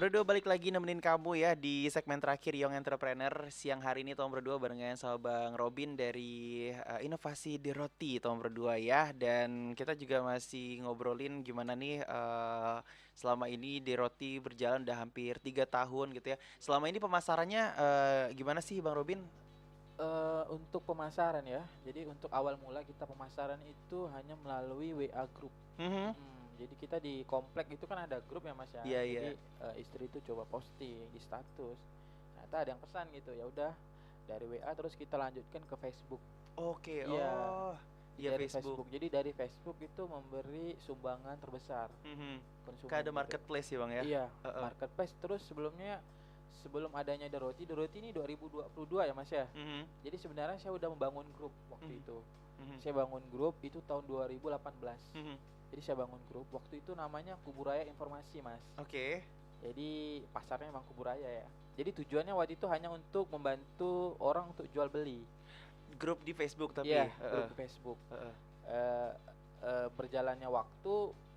Berdua balik lagi nemenin kamu ya di segmen terakhir Young Entrepreneur siang hari ini Tom berdua barengan sama Bang Robin dari Inovasi di Roti Tom berdua ya, dan kita juga masih ngobrolin gimana nih selama ini di Roti berjalan udah hampir 3 tahun gitu ya. Selama ini pemasarannya gimana sih Bang Robin? Untuk pemasaran ya, jadi untuk awal mula kita pemasaran itu hanya melalui WA group. Mhm. Jadi kita di komplek itu kan ada grup ya Mas ya. Iya, iya. Jadi istri itu coba posting di status. Ternyata ada yang pesan gitu. Ya udah dari WA terus kita lanjutkan ke Facebook. Oke, Iya, oh iya dari Facebook. Jadi dari Facebook itu memberi sumbangan terbesar Mhm. konsumen Kayak ada gitu. marketplace ya Bang ya? Iya, Heeh. marketplace. Terus sebelum adanya The Roti ini 2022 ya Mas ya. Mhm. Jadi sebenarnya saya udah membangun grup waktu Mhm. itu. Mhm. Saya bangun grup itu tahun 2018. Mhm. Jadi saya bangun grup waktu itu namanya Kuburaya Informasi Mas. Oke. Jadi pasarnya emang Kuburaya ya. Jadi tujuannya waktu itu hanya untuk membantu orang untuk jual beli. Grup di Facebook tapi. Iya, Heeh. grup di Facebook. Heeh. Eh, Berjalannya waktu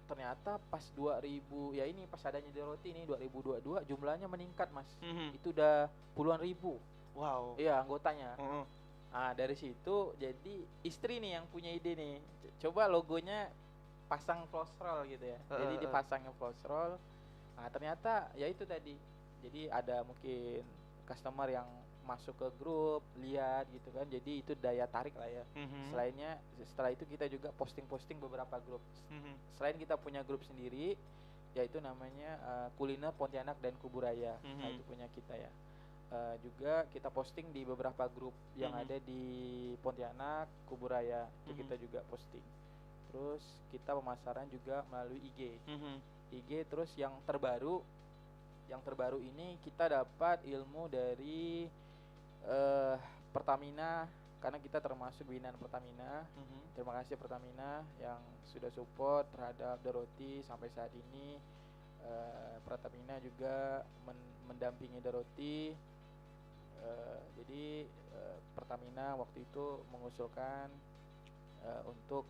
ternyata pas 2000 ya ini pas adanya The Roti ini 2022 jumlahnya meningkat Mas. Mhm. Itu udah puluhan ribu. Wow. Iya, anggotanya. Heeh. Nah, dari situ jadi istri nih yang punya ide nih. Coba logonya pasang flash roll gitu ya. Jadi Heeh. dipasangnya flash roll. Nah, ternyata ya itu tadi. Jadi ada mungkin customer yang masuk ke grup, lihat gitu kan. Jadi itu daya tarik lah ya. Mhm. Setelah itu kita juga posting-posting beberapa grup. Mhm. Selain kita punya grup sendiri, yaitu namanya Kuliner Pontianak dan Kuburaya. Nah, Mhm. itu punya kita ya. Juga kita posting di beberapa grup yang Mhm. ada di Pontianak, Kuburaya, itu Mhm. kita juga posting. Terus kita pemasaran juga melalui IG. Mhm. IG terus yang terbaru ini kita dapat ilmu dari Pertamina karena kita termasuk binaan Pertamina. Mhm. Terima kasih Pertamina yang sudah support terhadap The Roti sampai saat ini. Pertamina juga mendampingi The Roti. Jadi Pertamina waktu itu mengusulkan untuk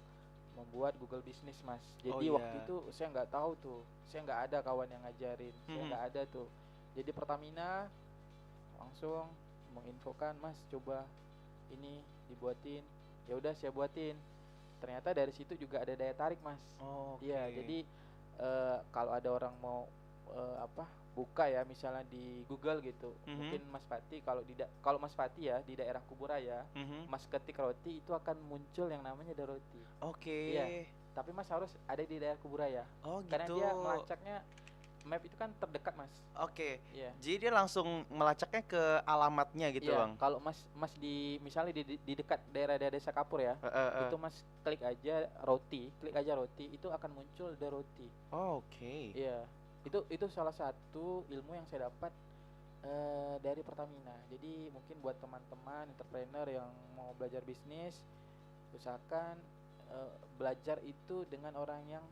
membuat Google Business Mas. Oh, Jadi waktu iya. itu saya nggak tahu tuh, saya nggak ada kawan yang ngajarin, saya Mhm. nggak ada tuh. Jadi Pertamina langsung menginfokan Mas coba ini dibuatin. Ya udah saya buatin. Ternyata dari situ juga ada daya tarik Mas. Oh, oke. Iya, jadi kalau ada orang mau buka ya misalnya di Google gitu. Mhm. Mungkin Mas Pati kalau Mas Pati ya di daerah Kuburaya, Mhm. Mas ketik roti itu akan muncul yang namanya The Roti. Oke. Iya. Tapi Mas harus ada di daerah Kuburaya. Oh, Karena gitu. dia melacaknya map itu kan terdekat Mas. Oke. Iya. Jadi dia langsung melacaknya ke alamatnya gitu, Iya, Bang. kalau Mas di misalnya di dekat daerah-daerah Desa Kapur ya, Heeh. itu Mas klik aja roti, itu akan muncul The Roti. Oh, oke. Iya, itu salah satu ilmu yang saya dapat dari Pertamina. Jadi mungkin buat teman-teman entrepreneur yang mau belajar bisnis, usahakan belajar itu dengan orang yang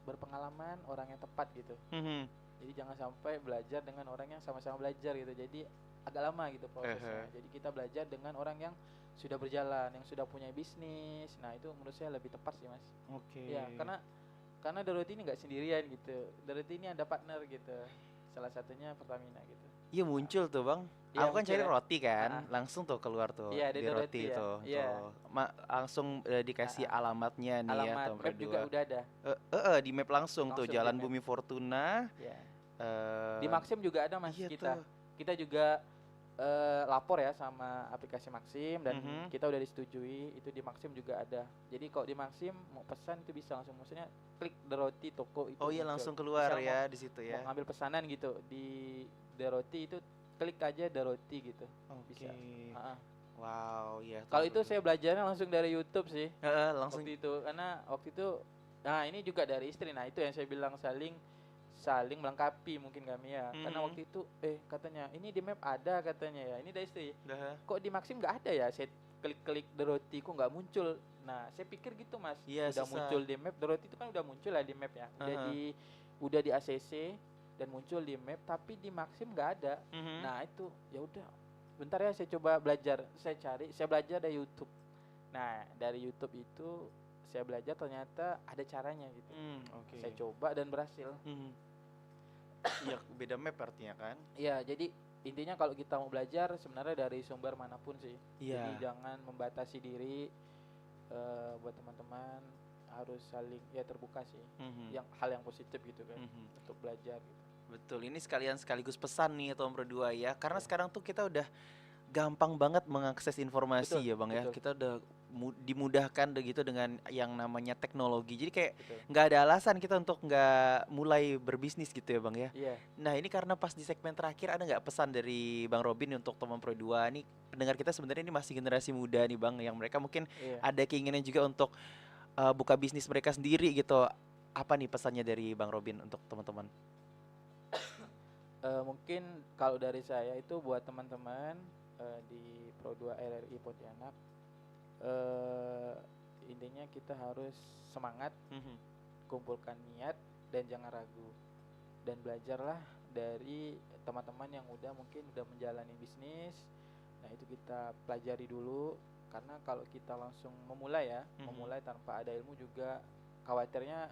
berpengalaman, orang yang tepat gitu. Mhm. Jadi jangan sampai belajar dengan orang yang sama-sama belajar gitu. Jadi agak lama gitu prosesnya. Jadi kita belajar dengan orang yang sudah berjalan, yang sudah punya bisnis. Nah, itu menurut saya lebih tepat sih, Mas. Oke. Ya, karena The Roti ini nggak sendirian gitu. The Roti ini ada partner gitu. Salah satunya Pertamina gitu. Iya muncul tuh, Bang. Iya, Aku kan muncul cari ya. roti kan, Ah. langsung tuh keluar tuh Iya, di ada roti roti ya. itu. Iya. Tuh. Langsung dikasih Ah, alamatnya nih ya, Alamat Tom map juga berdua. udah ada. Di map langsung tuh Langsung di Jalan map. Bumi Fortuna. Ya. eh, Di Maxim juga ada Mas iya kita. tuh. Kita juga lapor ya sama aplikasi Maxim dan Mhm. kita udah disetujui itu di Maxim juga ada. Jadi kalau di Maxim mau pesan itu bisa langsung, maksudnya klik The Roti toko itu Oh iya muncul. langsung keluar Misal ya di situ mau ya. ngambil pesanan gitu di The Roti itu klik aja The Roti gitu. Oke. Bisa. Ah, ah. Wow, ya. Kalau itu saya belajarnya langsung dari YouTube sih. Langsung. Waktu itu karena waktu itu nah ini juga dari istri. Nah, itu yang saya bilang saling melengkapi mungkin kami ya. Karena Mhm. waktu itu katanya ini di map ada katanya ya. Ini dari istri. Dah. Kok di Maxim nggak ada ya? Saya klik-klik The Roti kok nggak muncul. Nah, saya pikir gitu Mas. Iya, Udah susah. muncul di map The Roti itu kan udah muncul ya di map ya. Aha. Udah di ACC dan muncul di map tapi di Maxim nggak ada. Mhm. Nah, itu ya udah. Bentar ya saya coba belajar. Saya belajar dari YouTube. Nah, dari YouTube itu saya belajar ternyata ada caranya gitu. Oke. Saya coba dan berhasil. Mhm. Iya, beda map artinya kan? Iya, jadi intinya kalau kita mau belajar sebenarnya dari sumber manapun sih. Jadi Iya. jangan membatasi diri, buat teman-teman harus saling ya terbuka sih. Mhm, Yang hal yang positif gitu kan mhm. untuk belajar gitu. Betul, ini sekaligus pesan nih Tom berdua ya. Karena Ya, sekarang tuh kita udah gampang banget mengakses informasi betul, ya Bang ya. betul, Kita udah dimudahkan gitu dengan yang namanya teknologi. Jadi kayak betul. nggak ada alasan kita untuk nggak mulai berbisnis gitu ya Bang ya. Iya, Nah ini karena pas di segmen terakhir ada nggak pesan dari Bang Robin untuk teman Pro 2 nih, pendengar kita sebenarnya ini masih generasi muda nih Bang, yang mereka mungkin iya. ada keinginan juga untuk buka bisnis mereka sendiri gitu. Apa nih pesannya dari Bang Robin untuk teman-teman? Mungkin kalau dari saya itu buat teman-teman di Pro 2 RRI Pontianak, eh intinya kita harus semangat, Mhm, kumpulkan niat dan jangan ragu, dan belajarlah dari teman-teman yang mungkin udah menjalani bisnis. Nah itu kita pelajari dulu, karena kalau kita langsung memulai ya, mhm, memulai tanpa ada ilmu juga khawatirnya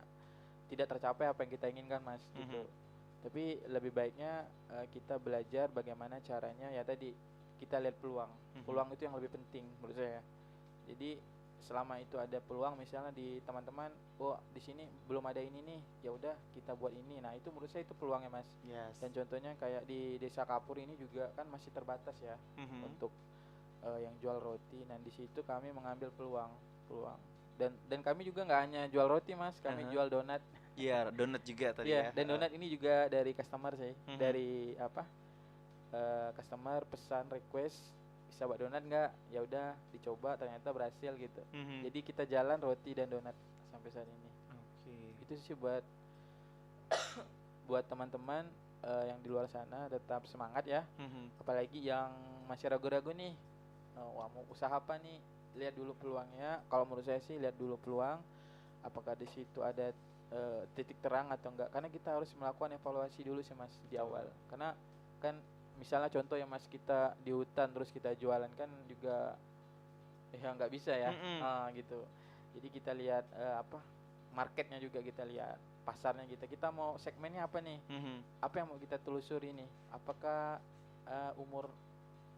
tidak tercapai apa yang kita inginkan mas gitu. mhm, Tapi lebih baiknya kita belajar bagaimana caranya, ya tadi kita lihat peluang. mhm. Peluang itu yang lebih penting menurut saya. Jadi selama itu ada peluang, misalnya di teman-teman, oh di sini belum ada ini nih, ya udah kita buat ini. Nah itu menurut saya itu peluangnya mas. Yes. Dan contohnya kayak di Desa Kapur ini juga kan masih terbatas ya Mhm. untuk yang jual roti. Nah di situ kami mengambil peluang. Dan kami juga nggak hanya jual roti mas, kami Aha. jual donat. Iya, donat juga tadi Iya, ya. dan donat ini juga dari customer sih, Mhm, dari apa? Customer pesan request bisa buat donat nggak? Ya udah dicoba, ternyata berhasil gitu. mhm. Jadi kita jalan roti dan donat sampai saat ini. Oke. Itu sih buat teman-teman yang di luar sana tetap semangat ya. Mhm, Apalagi yang masih ragu-ragu nih, wah mau usaha apa nih? Lihat dulu peluangnya. Kalau menurut saya sih lihat dulu peluang. Apakah di situ ada titik terang atau enggak? Karena kita harus melakukan evaluasi dulu sih mas di betul. awal. Karena kan misalnya contoh ya mas, kita di hutan terus kita jualan kan juga ya nggak bisa ya, Mhm, gitu. Jadi kita lihat apa, marketnya juga kita lihat, pasarnya kita mau segmennya apa nih, mhm, apa yang mau kita telusuri nih, apakah umur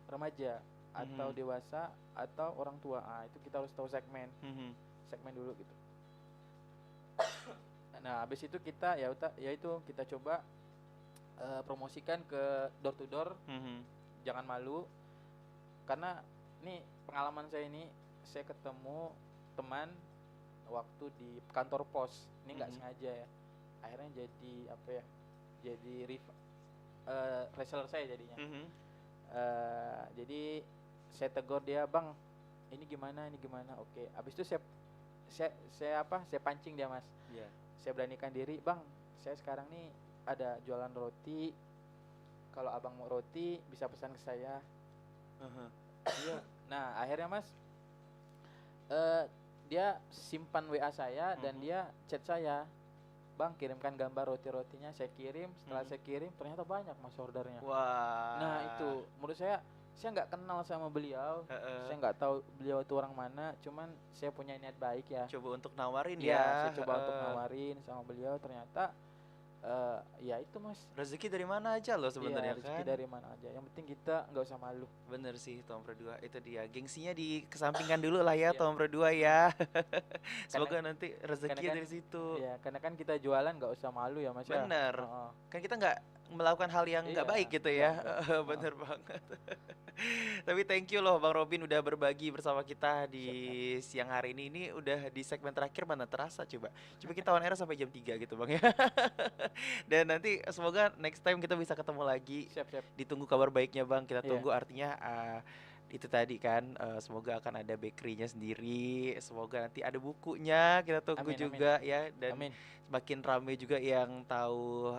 remaja atau mhm, dewasa atau orang tua. Itu kita harus tahu segmen mhm, segmen dulu gitu. Nah habis itu kita ya itu kita coba promosikan ke door to door, mhm, jangan malu. Karena nih pengalaman saya ini, saya ketemu teman waktu di kantor pos, ini nggak mhm, sengaja ya, akhirnya jadi apa ya, jadi reseller saya jadinya. mhm. Jadi saya tegur dia, bang ini gimana, oke. Habis itu saya pancing dia mas, Iya. saya beranikan diri, bang saya sekarang nih ada jualan roti, kalau abang mau roti bisa pesan ke saya. Aha. Iya. Nah akhirnya mas, eh dia simpan WA saya dan Mhm, dia chat saya, bang kirimkan gambar roti-rotinya. Saya kirim, setelah mhm. saya kirim ternyata banyak mas ordernya. Nah Wah. itu menurut saya nggak kenal sama beliau, Heeh. saya nggak tahu beliau itu orang mana, cuman saya punya niat baik ya. Coba untuk nawarin Iya, ya. saya coba untuk Heeh. nawarin sama beliau, ternyata ya itu mas. Rezeki dari mana aja loh Iya, sebenarnya rezeki kan. dari mana aja. Yang penting kita nggak usah malu. Bener sih Tom berdua itu dia. Gengsinya dikesampingkan dulu lah ya Iya, Tom berdua betul. ya. Karena Semoga nanti karena rezekinya kan dari situ. ya, karena kan kita jualan nggak usah malu ya mas ya. Bener. Heeh. Kan kita nggak melakukan hal yang nggak Iya, baik gitu enggak, ya. enggak. Heeh. Bener banget. Tapi thank you loh Bang Robin udah berbagi bersama kita di Siap, siap. siang hari ini. Ini udah di segmen terakhir, mana terasa coba. Coba kita on air sampai jam 3 gitu Bang ya. Dan nanti semoga next time kita bisa ketemu lagi. Siap, siap. Ditunggu kabar baiknya Bang. Kita Iya. tunggu artinya itu tadi kan semoga akan ada bakerynya sendiri. Semoga nanti ada bukunya. Kita tunggu Amin, amin. juga ya, dan Amin. semakin rame juga yang tahu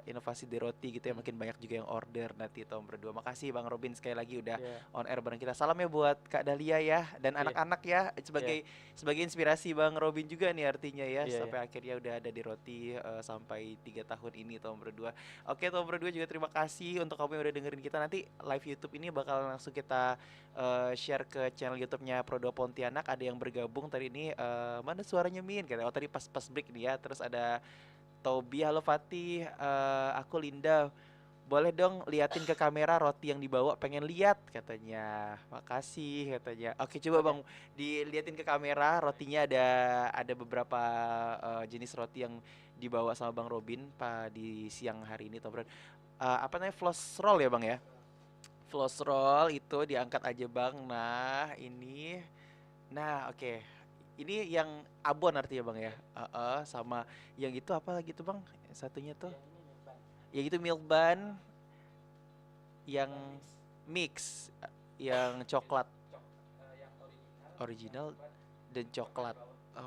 inovasi di roti gitu ya, Hmm. makin banyak juga yang order nanti Tom berdua. Makasih Bang Robin sekali lagi udah Iya. on air bareng kita. Salam ya buat Kak Dahlia ya dan Iya. anak-anak ya, Iya. sebagai inspirasi Bang Robin juga nih artinya ya, Iya, iya. sampai akhirnya udah ada di roti sampai 3 tahun ini Tom berdua. Oke Tom berdua juga terima kasih untuk kamu yang udah dengerin kita. Nanti live YouTube ini bakal langsung kita share ke channel YouTube-nya Pro2 Pontianak. Ada yang bergabung tadi ini, mana suaranya Min? Kata, oh tadi pas break nih ya. Terus ada Tobi, halo Fatih, aku Linda. Boleh dong liatin ke kamera roti yang dibawa, pengen lihat katanya. Makasih katanya. Oke, coba Oke. Bang diliatin ke kamera rotinya ada beberapa jenis roti yang dibawa sama Bang Robin di siang hari ini, Tom Bro. Apa namanya? Floss roll ya, Bang ya? Floss roll itu diangkat aja, Bang. Nah, ini. Nah, oke. Ini yang abon artinya, Bang ya. Sama yang itu apa lagi tuh, Bang? Satunya tuh. Yang itu milk bun, yang mix, yang coklat original dan coklat.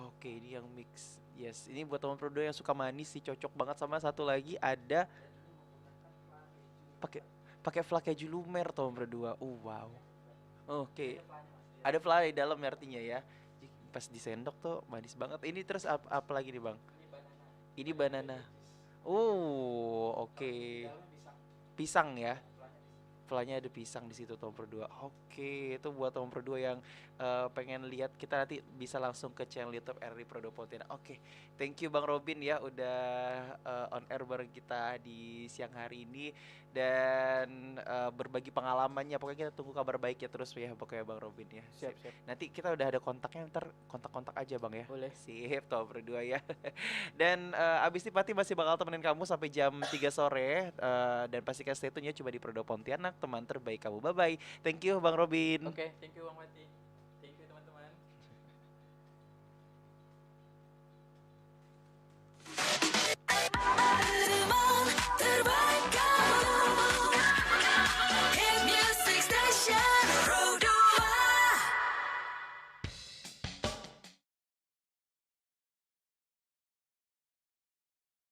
Oke, ini yang mix. Yes, ini buat teman produk yang suka manis sih cocok banget. Sama satu lagi ada pakai pakai flan keju lumer teman berdua. Wow. Oke. Ada flan di dalam artinya ya. Pas disendok tuh manis banget. Ini terus apa lagi nih, Bang? Ini banana. Oh, oke. Pisang ya. Flannya ada pisang di situ Tom berdua. Oke, itu buat Tom berdua yang pengen lihat, kita nanti bisa langsung ke channel YouTube RRI Prodo Pontianak. Oke, thank you Bang Robin ya udah on air bareng kita di siang hari ini dan berbagi pengalamannya. Pokoknya kita tunggu kabar baiknya terus ya pokoknya Bang Robin ya. Siap, Sip. siap. Nanti kita udah ada kontaknya, ntar kontak-kontak aja Bang ya. Boleh. Sip, Tom berdua ya. Dan abis ini Pati masih bakal temenin kamu sampai jam 3 sore dan pastikan stay tune ya cuma di Prodo Pontianak, teman terbaik kamu. Bye bye. Thank you Bang Robin. Oke, thank you Bang Mati.